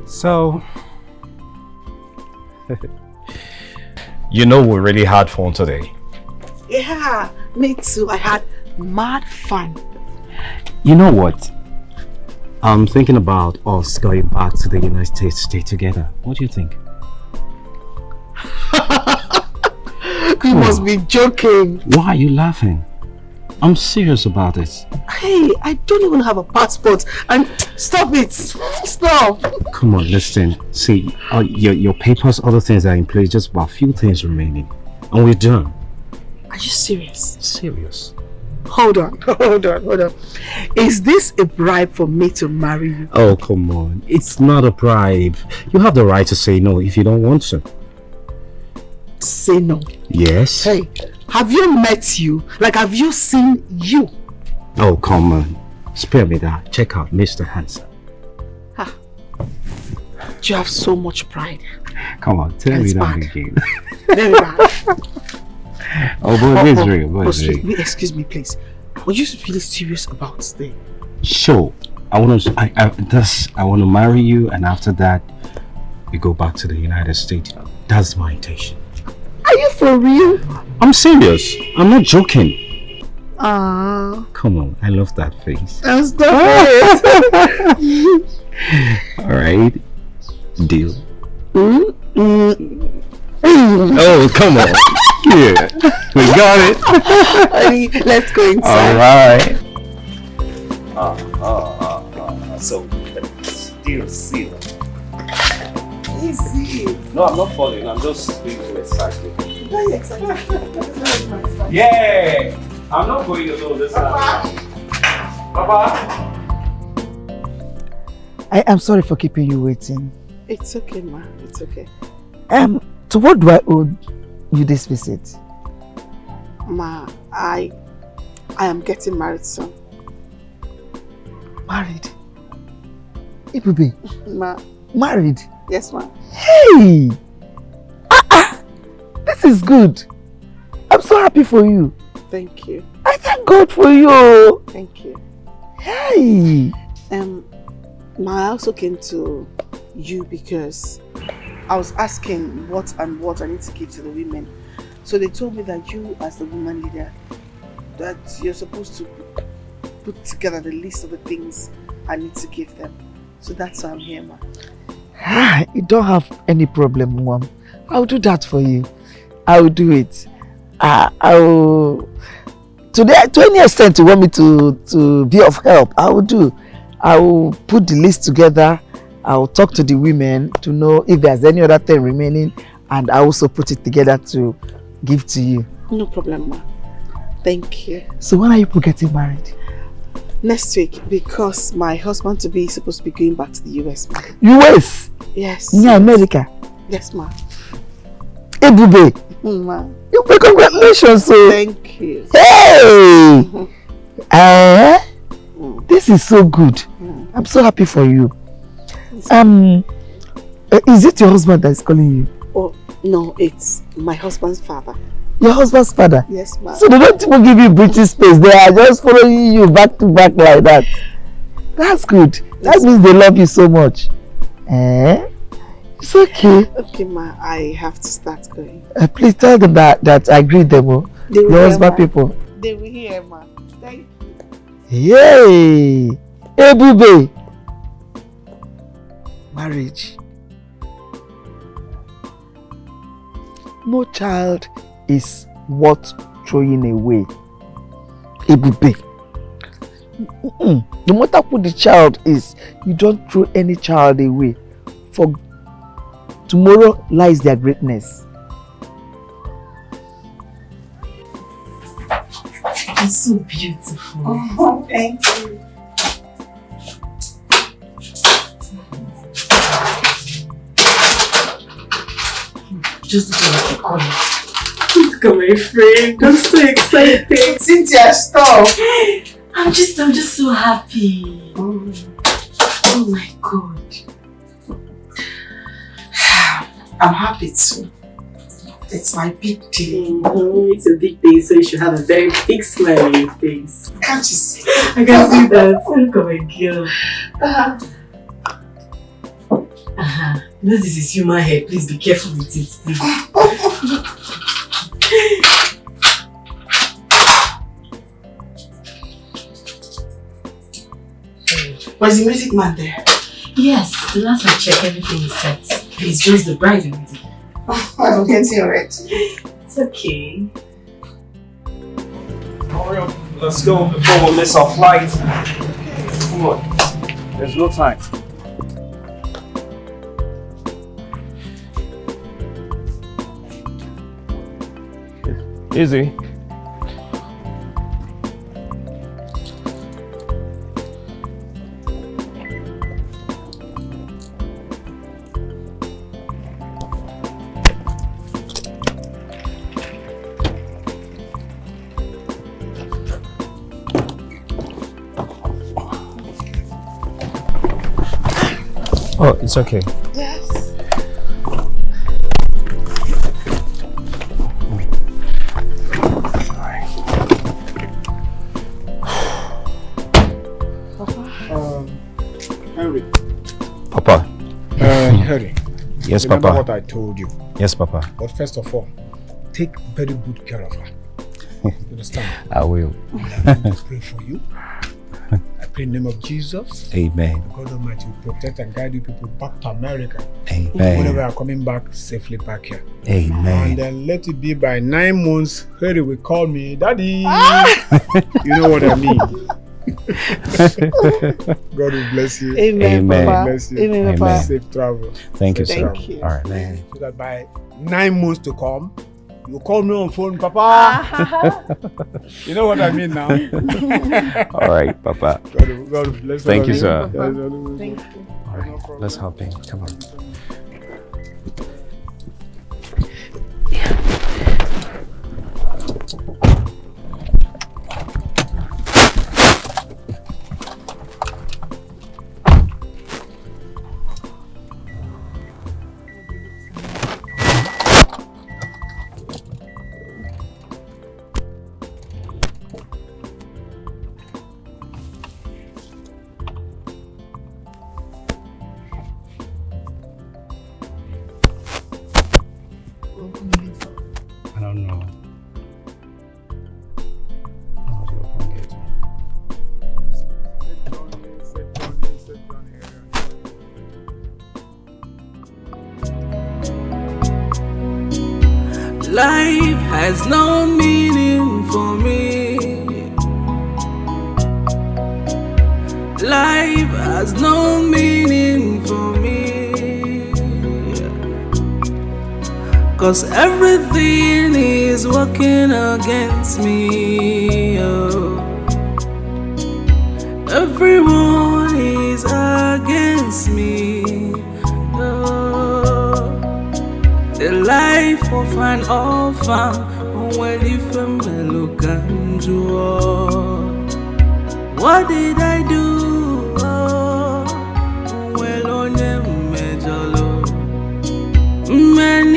So, you know we really had fun today. Yeah, me too. I had mad fun. You know what? I'm thinking about us going back to the United States to stay together. What do you think? You must be joking. Why are you laughing? I'm serious about it. Hey, I don't even have a passport. And stop it. Stop. Come on, listen. See, your papers, other things are in place. Just about a few things remaining. And we're done. Are you serious? Serious. Hold on. Is this a bribe for me to marry you? Oh, come on. It's not a bribe. You have the right to say no if you don't want to. Say no? Yes. Hey, have you met you? Like, have you seen you? Oh, come on. Spare me that. Check out Mr. Handsome. You have so much pride. Come on, tell me that again. Very bad. Oh, boy, it's real. Boy, it's real. Wait, excuse me, please. Are you really serious about this? Sure. I want to marry you, and after that, we go back to the United States. That's my intention. Are you for real? I'm serious. I'm not joking. Ah. Come on, I love that face. Stop it. All right, deal. Oh, come on. Yeah, we got it. Honey, let's go inside. All right. So, deal sealed. Easy. No, I'm not falling. I'm just being too excited. Very excited. Yeah! I'm not going alone this time. Bye-bye. I am sorry for keeping you waiting. It's okay, ma. It's okay. So what do I owe you this visit? Ma, I am getting married soon. Married? Ibube? Ma. Married? Yes, ma. Hey! This is good. I'm so happy for you. Thank you. I thank God for you. Thank you. Hey! Ma, I also came to you because I was asking what I need to give to the women. So they told me that you, as the woman leader, that you're supposed to put together the list of the things I need to give them. So that's why I'm here, ma. You don't have any problem, Mom. I'll do that for you. I will do it. I will... Today, to any extent you want me to be of help, I will do. I will put the list together. I will talk to the women to know if there's any other thing remaining, and I also put it together to give to you. No problem, ma. Thank you. So when are you getting married? Next week, because my husband to be is supposed to be going back to the US, ma. US? Yes. Yeah, America? Yes, ma. Ebube? Ma. Congratulations, so. Thank you. Hey! This is so good. I'm so happy for you. Is it your husband that is calling you? Oh, no, it's my husband's father. Your husband's father? Yes, ma'am. So they don't even give you British space. They are just following you back to back like that. That's good. That means they love you so much. It's okay. Okay, ma. I have to start going. Please tell them that I greet them. Oh. Your husband people. They will hear, ma. Thank you. Yay! Ebube! Marriage. No child is worth throwing away. Ebube. No matter who the child is, you don't throw any child away. For tomorrow lies their greatness. It's so beautiful. Oh, thank you. Just look at the color. Look at my friend. I'm so excited. Cynthia, stop. I'm just so happy. Oh my God. I'm happy too. It's my big day. It's a big day, so you should have a very big smile on your face. Can't you see? I can see that. Look at my girl. This is human hair. Please be careful with it. Please. Was the music man there? Yes, the last I checked, everything is set. It's just the bride and music. I'm getting ready. It's okay. Hurry up, let's go before we miss our flight. Come on, there's no time. Easy. Oh, it's okay. Yes. Henry. Papa. Henry. Yes, remember Papa. what I told you. Yes, Papa. But first of all, take very good care of her. You understand? I will. I pray for you. I pray in the name of Jesus. Amen. God Almighty will protect and guide you people back to America. Amen. Whenever you are coming back safely back here. Amen. And then let it be by 9 months, Harry will call me, Daddy. You know what I mean. God will bless you. Amen. God will Papa. bless you. Amen, Papa. Safe travel. Thank you, Safe sir. travel. Thank you. All right, man. So that by 9 months to come, you call me on phone, Papa. You know what I mean now. All right, Papa. God will bless you. Thank you, sir. Thank you. All right, let's hop in. Come on. Life has no meaning for me. Life has no meaning for me. 'Cause everything is working against me. Oh. Everyone is against me. Oh. The life of an orphan, when if a mellow can do. What did I do